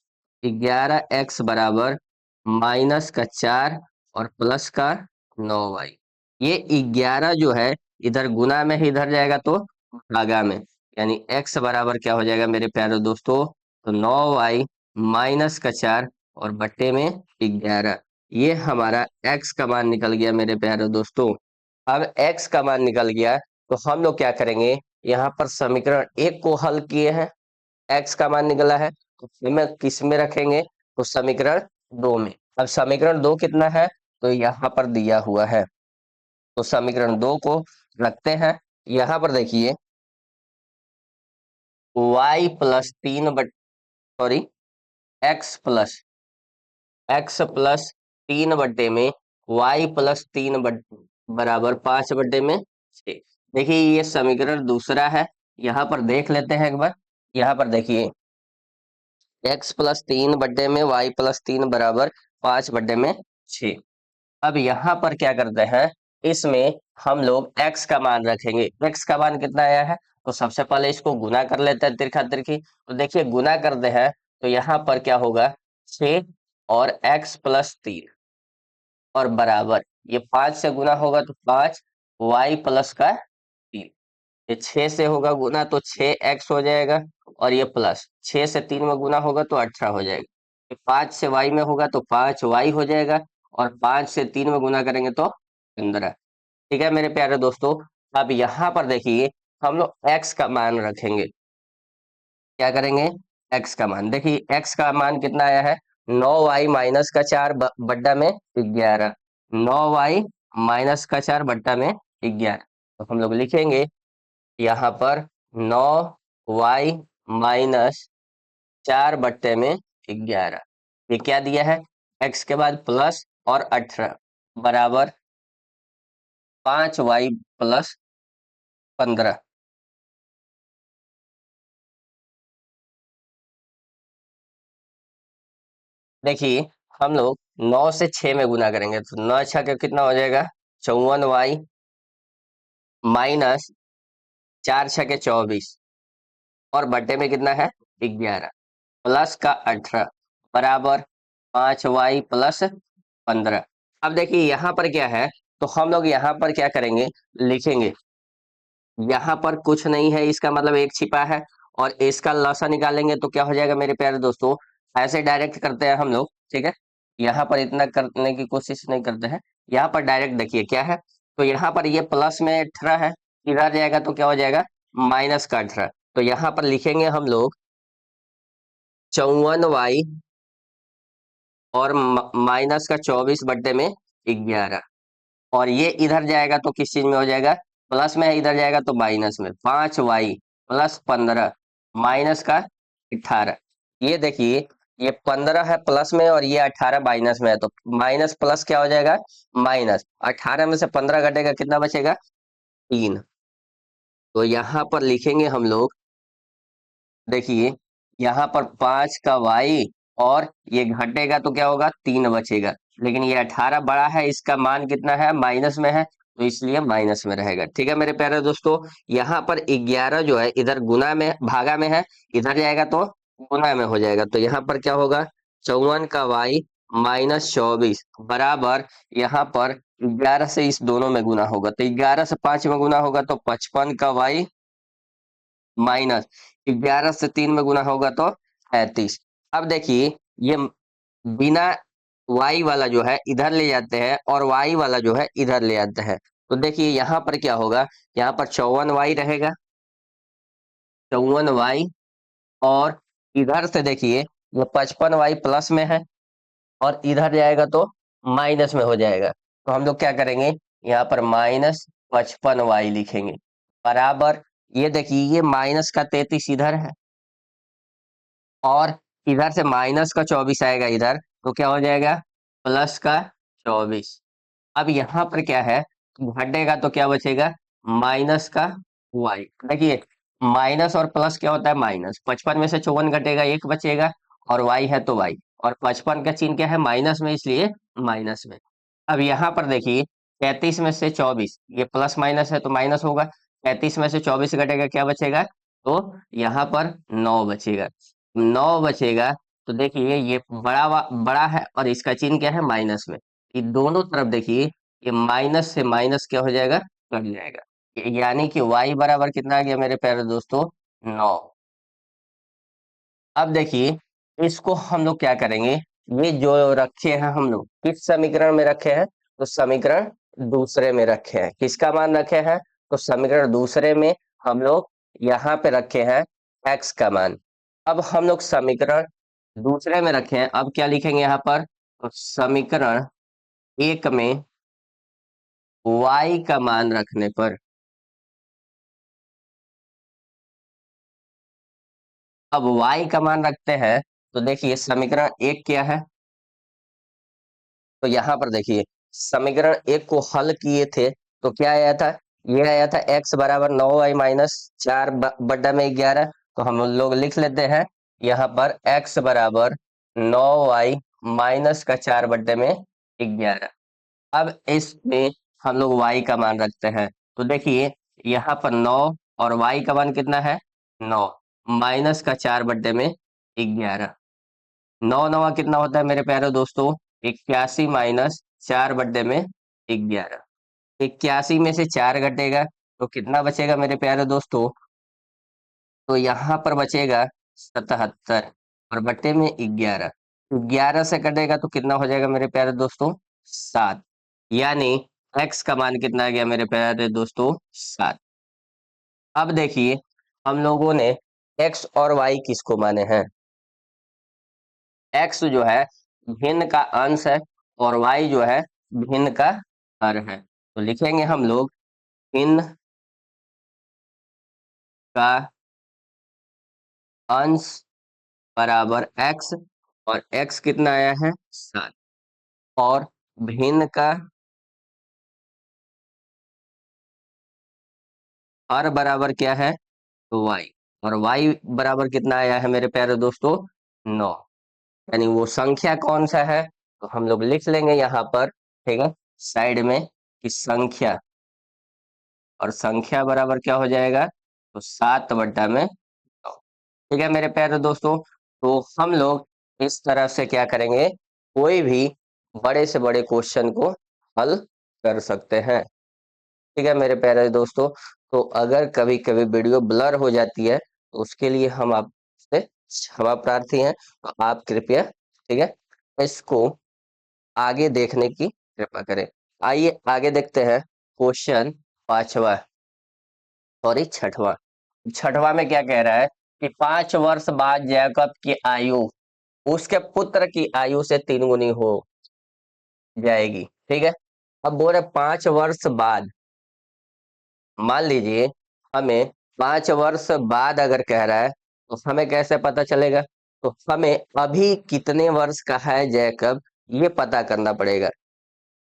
11x बराबर माइनस का 4 और प्लस का 9y। ये 11 जो है इधर गुना में ही इधर जाएगा तो भागा में, यानी x बराबर क्या हो जाएगा मेरे प्यारे दोस्तों, तो 9y माइनस का 4 और बट्टे में 11। ये हमारा x का मान निकल गया मेरे प्यारे दोस्तों। अब x का मान निकल गया, तो हम लोग क्या करेंगे, यहाँ पर समीकरण एक को हल किए हैं, x का मान निकला है, तो हमें किस में रखेंगे, तो समीकरण 2 में। अब समीकरण 2 कितना है, तो यहाँ पर दिया हुआ है, तो समीकरण 2 को रखते हैं। यहाँ पर देखिए y plus 3 but sorry x plus 3 बट्टे में y प्लस 3 बराबर 5 बट्टे में 6। देखिए ये समीकरण दूसरा है, यहाँ पर देख लेते हैं एक बार। यहाँ पर देखिए x प्लस 3 बट्टे में y प्लस 3 बराबर 5 बट्टे में 6। अब यहाँ पर क्या करते हैं, इसमें हम लोग x का मान रखेंगे। x का मान कितना आया है, तो सबसे पहले इसको गुना कर लेते हैं, तिरछा तिरछी। तो देखिए गुना करते हैं, तो यहाँ पर क्या होगा, 6 और x प्लस 3 और बराबर, ये 5 से गुना होगा तो 5 y प्लस का 3। ये 6 से होगा गुना तो 6x हो जाएगा, और ये प्लस 6 से 3 में गुना होगा तो 18 हो जाएगा। ये 5 से y में होगा तो 5y हो जाएगा, और 5 से 3 में गुना करेंगे तो 15। ठीक है मेरे प्यारे दोस्तों। अब यहाँ पर देखिए, हम लोग x का मान रखेंगे। क्या करेंगे, x का मान देखिए, x का मान कितना आया है, 9y माइनस का 4 बट्टा में 11। 9y माइनस का 4 बट्टा में 11, तो हम लोग लिखेंगे यहाँ पर 9y माइनस 4 बट्टे में 11। ये क्या दिया है, x के बाद प्लस और 18 बराबर 5y प्लस 15। देखिए, हम लोग 9 से 6 में गुना करेंगे, तो 9 अच्छा का कितना हो जाएगा, 54y माइनस 4 छके 24, और बट्टे में कितना है, 11 प्लस का 18 बराबर 5y प्लस 15। अब देखिए यहाँ पर क्या है, तो हम लोग यहाँ पर क्या करेंगे, लिखेंगे यहाँ पर कुछ नहीं है, इसका मतलब एक छिपा है, और इसका लसा निकालेंगे तो क्या हो जाएगा मेरे प्यारे दोस्तों, ऐसे डायरेक्ट करते हैं हम लोग, ठीक है। यहाँ पर इतना करने की कोशिश नहीं करते हैं, यहाँ पर डायरेक्ट देखिए क्या है, तो यहाँ पर ये प्लस में 18 है, इधर जाएगा तो क्या हो जाएगा, माइनस का 18। तो यहाँ पर लिखेंगे हम लोग 54y और माइनस का 24 बट्टे में 11, और ये इधर जाएगा तो किस चीज में हो जाएगा, प्लस में है, इधर जाएगा तो माइनस में, 5y प्लस 15 माइनस का 18। ये देखिए ये 15 है प्लस में और ये 18 माइनस में है, तो माइनस प्लस क्या हो जाएगा, माइनस 18 में से 15 घटेगा, कितना बचेगा, 3। तो यहाँ पर लिखेंगे हम लोग, देखिए यहाँ पर 5 का y, और ये घटेगा तो क्या होगा, 3 बचेगा। लेकिन ये 18 बड़ा है, इसका मान कितना है, माइनस में है, तो इसलिए माइनस में रहेगा। ठीक है मेरे प्यारे दोस्तों, यहाँ पर 11 जो है इधर गुना में भागा में है, इधर जाएगा तो गुना में हो जाएगा। तो यहाँ पर क्या होगा, 54 का y माइनस 24 बराबर, यहाँ पर 11 से इस दोनों में गुना होगा, तो 11 से 5 में गुना होगा तो 55 का y माइनस 11 से 3 में गुना होगा तो 35। अब देखिए ये बिना y वाला जो है इधर ले जाते हैं और y वाला जो है इधर ले जाते हैं, तो देखिए यहाँ पर क्या होगा, यहाँ पर 54y रहेगा, 54y, और इधर से देखिए ये 55y प्लस में है, और इधर जाएगा तो माइनस में हो जाएगा। तो हम लोग क्या करेंगे, यहाँ पर -55y लिखेंगे बराबर, ये देखिए ये माइनस का 33 इधर है, और इधर से माइनस का 24 आएगा इधर, तो क्या हो जाएगा, प्लस का 24। अब यहाँ पर क्या है, घटेगा तो क्या बचेगा, माइनस का y। देखिए माइनस और प्लस क्या होता है, माइनस, 55 में से 54 घटेगा, एक बचेगा, और y है तो y, और 55 का चिन्ह क्या है, माइनस में, इसलिए माइनस में। अब यहाँ पर देखिए 33 में से 24, ये प्लस माइनस है तो माइनस होगा, 33 में से 24 घटेगा, क्या बचेगा, तो यहाँ पर 9 बचेगा, 9 बचेगा। तो देखिए ये बड़ा है और इसका चिन्ह क्या है, माइनस में। ये दोनों तरफ देखिए, ये माइनस से माइनस क्या हो जाएगा, कट जाएगा, यानी कि y बराबर कितना आ गया मेरे प्यारे दोस्तों, 9। अब देखिए इसको हम लोग क्या करेंगे, ये जो रखे हैं हम लोग किस समीकरण में रखे हैं, तो समीकरण दूसरे में रखे हैं। किसका मान रखे हैं, तो समीकरण दूसरे में हम लोग यहाँ पे रखे हैं x का मान। अब हम लोग समीकरण दूसरे में रखे हैं, अब क्या लिखेंगे यहाँ पर, तो समीकरण एक में y का मान रखने पर, अब y का मान रखते हैं, तो देखिए समीकरण एक क्या है, तो यहाँ पर देखिए समीकरण एक को हल किए थे तो क्या आया था, ये आया था x बराबर 9y माइनस 4 बट्टा में 11। तो हम लोग लिख लेते हैं यहाँ पर x बराबर 9y माइनस का 4 बट्टे में 11। अब इसमें हम लोग y का मान रखते हैं, तो देखिए यहाँ पर 9 और y का मान कितना है, 9 माइनस का 4 बट्टे में 11। 9 नवा कितना होता है मेरे प्यारे दोस्तों, 81 माइनस 4 बट्टे में 11। 81 में से 4 घटेगा तो कितना बचेगा मेरे प्यारे दोस्तों, तो यहाँ पर बचेगा 77, और बट्टे में 11, 11 से कटेगा तो कितना हो जाएगा मेरे प्यारे दोस्तों, 7। यानी x का मान कितना आ गया मेरे प्यारे दोस्तों, 7। अब देखिए हम लोगों ने x और y किसको माने हैं, x जो है भिन्न का अंश है, और y जो है भिन्न का हर है। तो लिखेंगे हम लोग भिन्न का अंश बराबर x, और x कितना आया है, 7, और भिन्न का हर बराबर क्या है, तो y, और y बराबर कितना आया है मेरे प्यारे दोस्तों, 9। यानी वो संख्या कौन सा है, तो हम लोग लिख लेंगे यहाँ पर, ठीक है, साइड में, कि संख्या, और संख्या बराबर क्या हो जाएगा, तो 7 बट्टा में 9। ठीक है मेरे प्यारे दोस्तों, तो हम लोग इस तरह से क्या करेंगे, कोई भी बड़े से बड़े क्वेश्चन को हल कर सकते हैं। ठीक है मेरे प्यारे दोस्तों, तो अगर कभी कभी वीडियो ब्लर हो जाती है तो उसके लिए हम आपसे क्षमा प्रार्थी हैं, तो आप कृपया, ठीक है, इसको आगे देखने की कृपा करें। आइए आगे देखते हैं क्वेश्चन पांचवा, सॉरी छठवां। छठवां में क्या कह रहा है कि 5 वर्ष बाद जैकब की आयु उसके पुत्र की आयु से 3 गुनी हो जाएगी। ठीक है, अब बोल रहे 5 वर्ष बाद, मान लीजिए हमें 5 वर्ष बाद अगर कह रहा है तो हमें कैसे पता चलेगा, तो हमें अभी कितने वर्ष का है जैकब, ये पता करना पड़ेगा।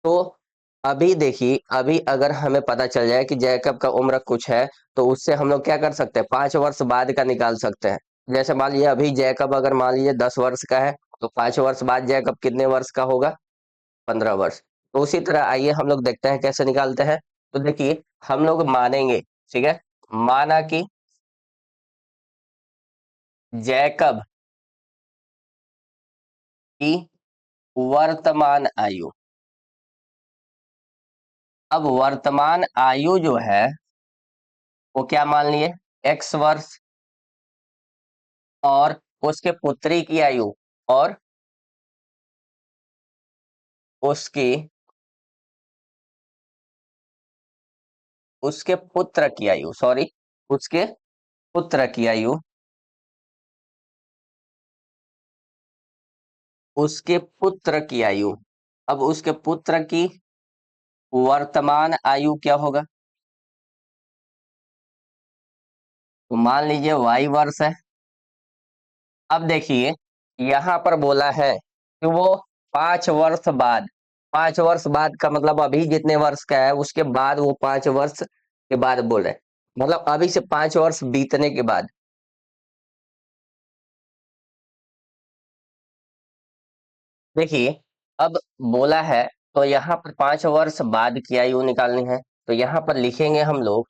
तो अभी देखिए, अभी अगर हमें पता चल जाए कि जैकब का उम्र कुछ है, तो उससे हम लोग क्या कर सकते हैं, 5 वर्ष बाद का निकाल सकते हैं। जैसे मान लीजिए अभी जैकब अगर मान लीजिए 10 वर्ष का है, तो 5 वर्ष बाद जैकब कितने वर्ष का होगा, 15 वर्ष। तो उसी तरह आइए हम लोग देखते हैं कैसे निकालते हैं। तो देखिए हम लोग मानेंगे, ठीक है, माना कि जैकब की वर्तमान आयु, अब वर्तमान आयु जो है वो क्या मान लिए, x वर्ष, और उसके पुत्री की आयु, और उसकी उसके पुत्र की आयु, सॉरी, उसके पुत्र की आयु, उसके पुत्र की आयु। अब उसके पुत्र की वर्तमान आयु क्या होगा, तो मान लीजिए y वर्ष है। अब देखिए यहां पर बोला है कि वो 5 वर्ष बाद, 5 वर्ष बाद का मतलब अभी जितने वर्ष का है उसके बाद, वो 5 वर्ष के बाद बोल रहे हैं, मतलब अभी से 5 वर्ष बीतने के बाद। देखिए अब बोला है, तो यहाँ पर 5 वर्ष बाद की आयु निकालनी है। तो यहाँ पर लिखेंगे हम लोग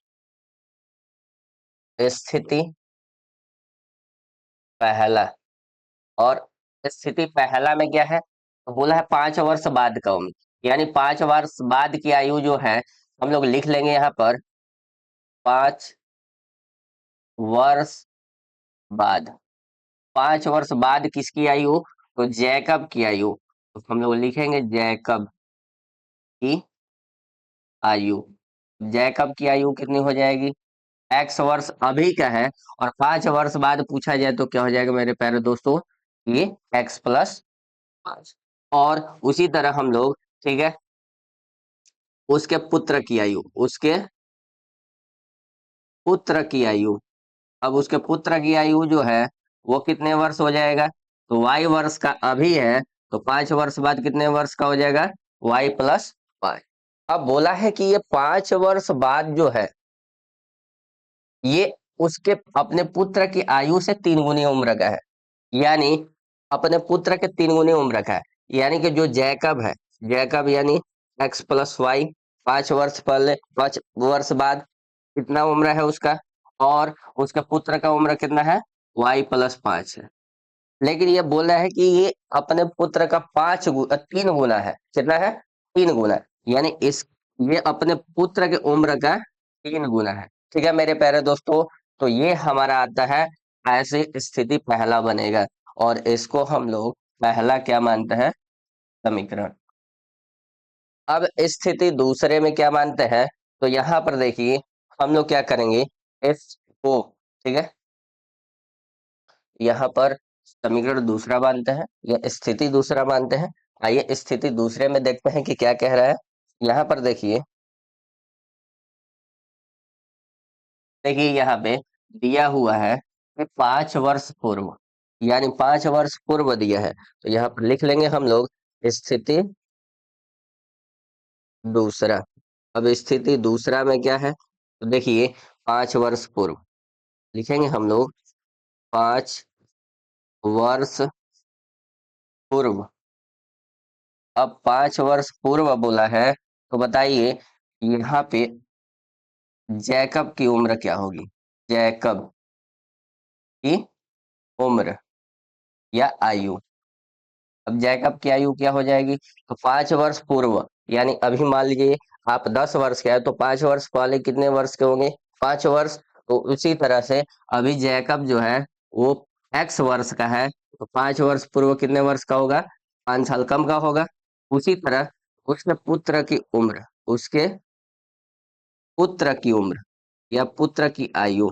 स्थिति पहला, और स्थिति पहला में क्या है, तो बोला है 5 वर्ष बाद का उम्र, यानी 5 वर्ष बाद की आयु जो है हम लोग लिख लेंगे यहाँ पर 5 वर्ष बाद। 5 वर्ष बाद किसकी आयु, तो जैकब की आयु। तो हम लोग लिखेंगे जैकब की आयु। जैकब की आयु कितनी हो जाएगी, x वर्ष अभी का है, और 5 वर्ष बाद पूछा जाए तो क्या हो जाएगा मेरे प्यारे दोस्तों, ये x+5। और उसी तरह हम लोग, ठीक है, उसके पुत्र की आयु, उसके पुत्र की आयु। अब उसके पुत्र की आयु जो है वो कितने वर्ष हो जाएगा, तो y वर्ष का अभी है, तो 5 वर्ष बाद कितने वर्ष का हो जाएगा, y+5। अब बोला है कि ये 5 वर्ष बाद जो है, ये उसके अपने पुत्र की आयु से 3 गुनी उम्र का है, यानी अपने पुत्र के 3 गुनी उम्र का है। यानी कि जो जैकब है, जैकब यानी x+y, 5 वर्ष पहले, 5 वर्ष बाद कितना उम्र है उसका, और उसके पुत्र का उम्र कितना है, y+5 है। लेकिन ये बोल रहा है कि ये अपने पुत्र का 3 गुना है, कितना है, 3 गुना, यानी इस, ये अपने पुत्र के उम्र का 3 गुना है। ठीक है मेरे प्यारे दोस्तों, तो ये हमारा आता है, ऐसे स्थिति पहला बनेगा, और इसको हम लोग पहला क्या मानते हैं, समीकरण। अब स्थिति दूसरे में क्या मानते हैं, तो यहाँ पर देखिए हम लोग क्या करेंगे, इसको, ठीक है, यहाँ पर समीकरण दूसरा मानते हैं या स्थिति दूसरा मानते हैं। आइए स्थिति दूसरे में देखते हैं कि क्या कह रहा है। यहाँ पर देखिए, देखिए यहाँ पे दिया हुआ है कि 5 वर्ष पूर्व, यानी 5 वर्ष पूर्व दिया है, तो यहाँ पर लिख लेंगे हम लोग स्थिति दूसरा। अब स्थिति दूसरा में क्या है, तो देखिए 5 वर्ष पूर्व लिखेंगे हम लोग, 5 वर्ष पूर्व। अब 5 वर्ष पूर्व बोला है, तो बताइए यहाँ पे जैकब की उम्र क्या होगी, जैकब की उम्र या आयु। अब जैकब की आयु क्या हो जाएगी, तो 5 वर्ष पूर्व, यानी अभी मान लीजिए आप 10 वर्ष के हैं, तो 5 वर्ष पहले कितने वर्ष के होंगे, 5 वर्ष। तो उसी तरह से अभी जैकब जो है वो x वर्ष का है, तो 5 वर्ष पूर्व कितने वर्ष का होगा, 5 साल कम का होगा। उसी तरह उसके पुत्र की उम्र, उसके पुत्र की उम्र या पुत्र की आयु,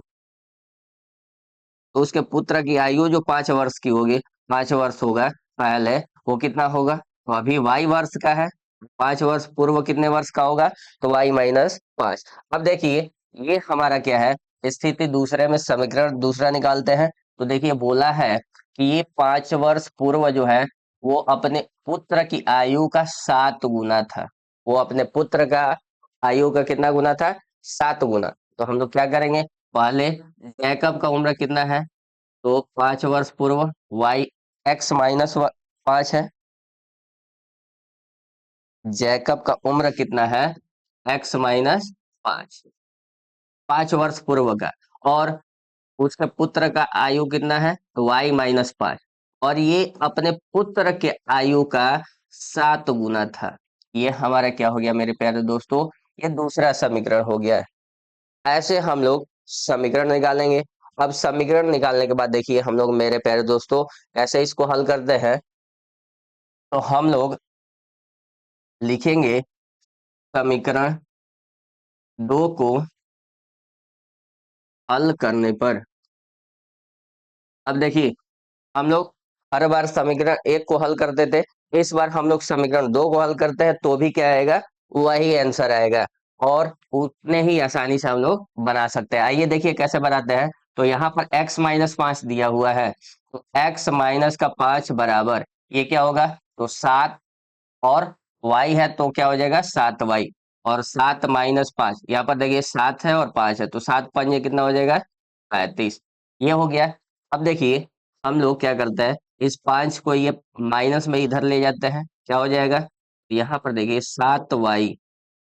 तो उसके पुत्र की आयु जो 5 वर्ष की होगी, 5 वर्ष होगा पहले, वो कितना होगा, तो अभी y वर्ष का है, 5 वर्ष पूर्व कितने वर्ष का होगा, तो y-5। अब देखिए ये हमारा क्या है, स्थिति दूसरे में समीकरण दूसरा निकालते हैं। तो देखिए बोला है कि ये 5 वर्ष पूर्व जो है वो अपने पुत्र की आयु का 7 गुना था। वो अपने पुत्र का आयु का कितना गुना था? 7 गुना। तो हम लोग क्या करेंगे, पहले जैकब का उम्र कितना है? तो 5 वर्ष पूर्व वाई एक्स माइनस 5 है। जैकब का उम्र कितना है? एक्स माइनस 5, 5 वर्ष पूर्व का। और उसके पुत्र का आयु कितना है? तो y-5। और ये अपने पुत्र के आयु का 7 गुना था। ये हमारा क्या हो गया मेरे प्यारे दोस्तों? ये दूसरा समीकरण हो गया है। ऐसे हम लोग समीकरण निकालेंगे। अब समीकरण निकालने के बाद देखिए हम लोग मेरे प्यारे दोस्तों ऐसे इसको हल करते हैं। तो हम लोग लिखेंगे समीकरण 2 को हल करने पर। अब देखिए हम लोग हर बार समीकरण 1 को हल करते थे, इस बार हम लोग समीकरण 2 को हल करते हैं तो भी क्या आएगा? वही आंसर आएगा। और उतने ही आसानी से हम लोग बना सकते हैं। आइए देखिए कैसे बनाते हैं। तो यहाँ पर x-5 दिया हुआ है, तो x-5 बराबर ये क्या होगा? तो 7। और y है तो क्या हो जाएगा? 7y। और 7-5, यहाँ पर देखिए 7 है और 5 है, तो 7 5 कितना हो जाएगा? 35। ये हो गया। अब देखिए हम लोग क्या करते हैं, इस 5 को ये माइनस में इधर ले जाते हैं, क्या हो जाएगा? यहाँ पर देखिए 7y।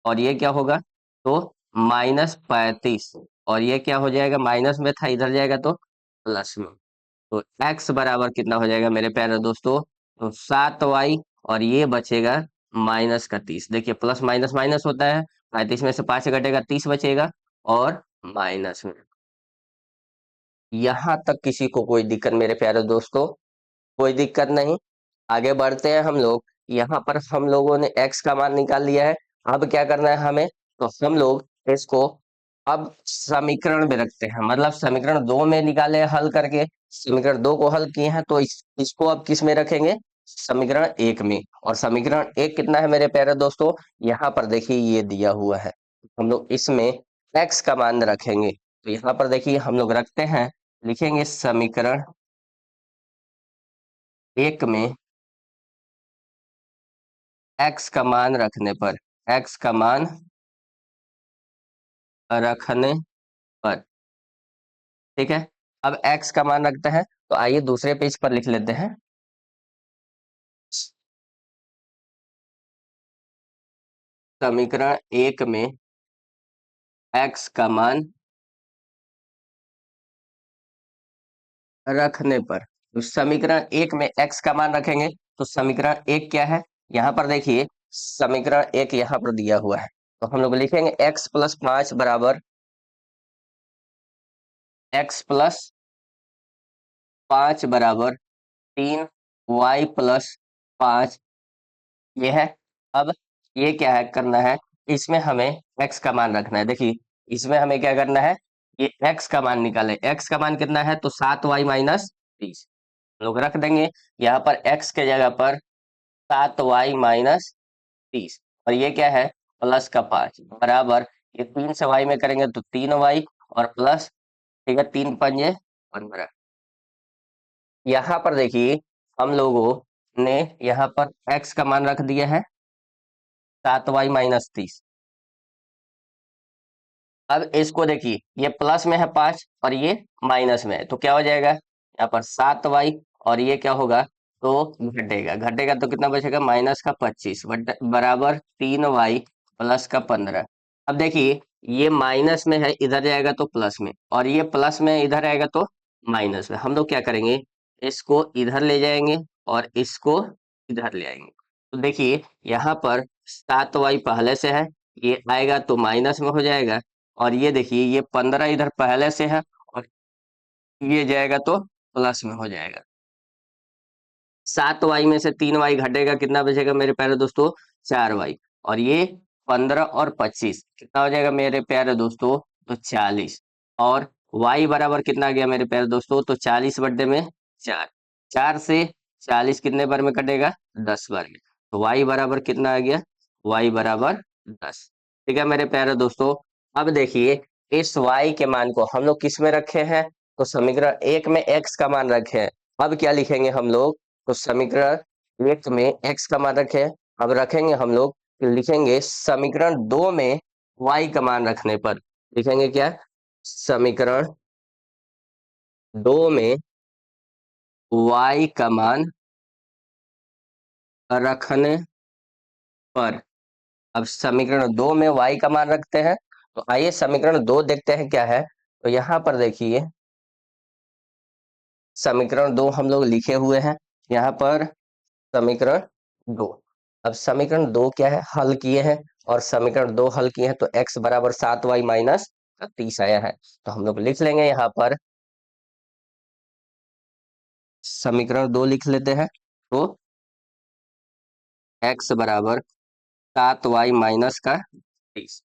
और ये क्या होगा? तो -35। और ये क्या हो जाएगा? माइनस में था, इधर जाएगा तो प्लस में। तो x बराबर कितना हो जाएगा मेरे प्यारे दोस्तों? तो 7y। और ये बचेगा -30। देखिए प्लस माइनस माइनस होता है, 35 में से 5 घटेगा, 30 बचेगा। और माइनस में, यहाँ तक किसी को कोई दिक्कत मेरे प्यारे दोस्तों? कोई दिक्कत नहीं। आगे बढ़ते हैं हम लोग। यहाँ पर हम लोगों ने x का मान निकाल लिया है। अब क्या करना है हमें? तो हम लोग इसको अब समीकरण में रखते हैं, मतलब समीकरण 2 में निकाले हल करके, समीकरण 2 को हल किए हैं तो इसको अब किस में रखेंगे? समीकरण 1 में। और समीकरण 1 कितना है मेरे प्यारे दोस्तों? यहाँ पर देखिए ये दिया हुआ है, हम लोग इसमें x का मान रखेंगे। तो यहाँ पर देखिए हम लोग रखते हैं, लिखेंगे समीकरण 1 में x का मान रखने पर, x का मान रखने पर, ठीक है। अब x का मान रखते हैं, तो आइए दूसरे पेज पर लिख लेते हैं। समीकरण 1 में x का मान रखने पर, तो समीकरण 1 में x का मान रखेंगे। तो समीकरण 1 क्या है? यहाँ पर देखिए समीकरण 1 यहाँ पर दिया हुआ है, तो हम लोग लिखेंगे x+5 बराबर x+5 बराबर 3y+5। ये है। अब ये क्या है करना है, इसमें हमें x का मान रखना है। देखिए इसमें हमें क्या करना है, ये x का मान निकाले। x का मान कितना है? तो 7y-30 लोग रख देंगे। यहाँ पर x के जगह पर 7y-30। और ये क्या है? प्लस का 5 बराबर, ये 3 से y में करेंगे तो 3y और प्लस, ठीक है, 3 5 15। यहाँ पर देखिए हम लोगों ने यहाँ पर x का मान रख दिया है 7y-30। अब इसको देखिए ये प्लस में है 5 और ये माइनस में है, तो क्या हो जाएगा? यहाँ पर 7y। और ये क्या होगा? तो घटेगा, घटेगा तो कितना बचेगा? -25 बराबर 3y+15। अब देखिए ये माइनस में है, इधर जाएगा तो प्लस में, और ये प्लस में इधर आएगा तो माइनस में। हम लोग क्या करेंगे, इसको इधर ले जाएंगे और इसको इधर ले आएंगे। तो देखिए यहाँ पर 7y पहले से है, ये आएगा तो माइनस में हो जाएगा। और ये देखिए ये 15 इधर पहले से है और ये जाएगा तो प्लस में हो जाएगा। 7y में से 3y घटेगा, कितना बचेगा मेरे प्यारे दोस्तों? 4y। और ये 15 और 25 कितना हो जाएगा मेरे प्यारे दोस्तों? तो 40। और y बराबर कितना आ गया मेरे प्यारे दोस्तों? तो 40 बटे में 4, 4 से 40 कितने बार में कटेगा? 10 बार में। तो y बराबर कितना आ गया? y बराबर 10। ठीक है मेरे प्यारे दोस्तों। अब देखिए इस y के मान को हम लोग किस में रखे हैं? तो समीकरण एक में x का मान रखे हैं। अब क्या लिखेंगे हम लोग? तो समीकरण एक में x का मान रखे हैं, अब रखेंगे हम लोग, लिखेंगे समीकरण दो में y का मान रखने पर लिखेंगे क्या? समीकरण दो में y का मान रखने पर। अब समीकरण दो में y का मान रखते हैं, तो आइए समीकरण दो देखते हैं क्या है। तो यहाँ पर देखिए समीकरण दो हम लोग लिखे हुए हैं यहाँ पर, समीकरण दो। अब समीकरण दो क्या है, हल किए हैं, और समीकरण दो हल किए हैं तो x बराबर 7y माइनस 30 आया है। तो हम लोग लिख लेंगे यहाँ पर, समीकरण दो लिख लेते हैं। तो x बराबर 7y माइनस का 30।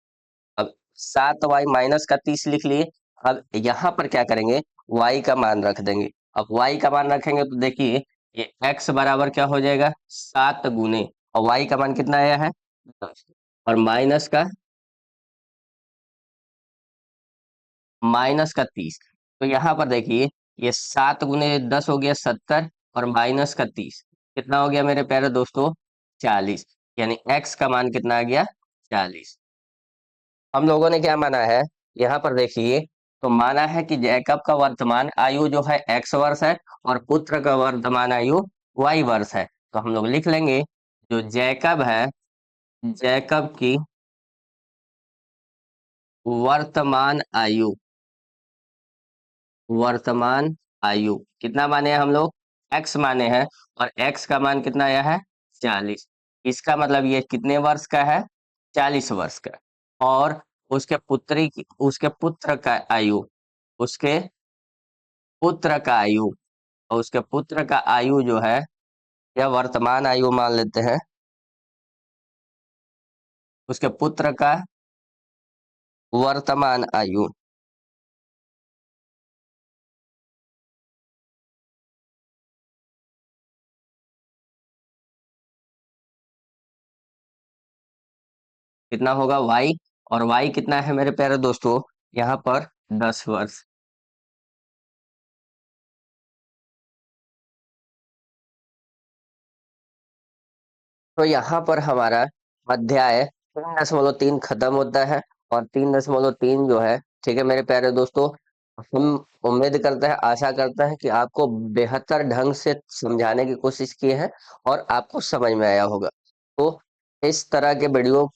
अब 7y माइनस का 30 लिख लिए। अब यहाँ पर क्या करेंगे, y का मान रख देंगे। अब y का मान रखेंगे तो देखिए ये x बराबर क्या हो जाएगा, 7 गुने, और y का मान कितना आया है, 10, और माइनस का 30। तो यहाँ पर देखिए ये 7 गुने 10 हो गया 70, और माइनस का 30 कितना हो गया मेरे प्यारे दोस्तों, 40। यानी x का मान कितना आ गया, 40। हम लोगों ने क्या माना है, यहाँ पर देखिए, तो माना है कि जैकब का वर्तमान आयु जो है x वर्ष है, और पुत्र का वर्तमान आयु y वर्ष है। तो हम लोग लिख लेंगे जो जैकब है, जैकब की वर्तमान आयु, वर्तमान आयु कितना माने हैं हम लोग, x माने हैं, और x का मान कितना आया है, 40। इसका मतलब ये कितने वर्ष का है, 40 वर्ष का। और उसके पुत्र का आयु, उसके पुत्र का आयु, और उसके पुत्र का आयु जो है, यह वर्तमान आयु मान लेते हैं, उसके पुत्र का वर्तमान आयु कितना होगा, y, और y कितना है मेरे प्यारे दोस्तों, यहाँ पर 10 वर्ष। तो यहाँ पर हमारा अध्याय 3.3 खत्म होता है, और 3.3 जो है, ठीक है मेरे प्यारे दोस्तों, हम उम्मीद करते हैं, आशा करते हैं कि आपको बेहतर ढंग से समझाने की कोशिश की है, और आपको समझ में आया होगा। तो इस तरह के वीडियो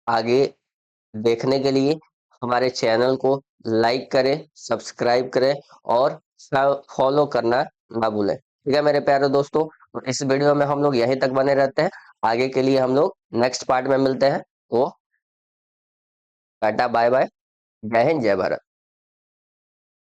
आगे देखने के लिए हमारे चैनल को लाइक करें, सब्सक्राइब करें, और फॉलो करना ना भूलें। ठीक है मेरे प्यारे दोस्तों, तो इस वीडियो में हम लोग यहीं तक बने रहते हैं। आगे के लिए हम लोग नेक्स्ट पार्ट में मिलते हैं। तो टाटा बाय बाय, जय हिंद जय भारत।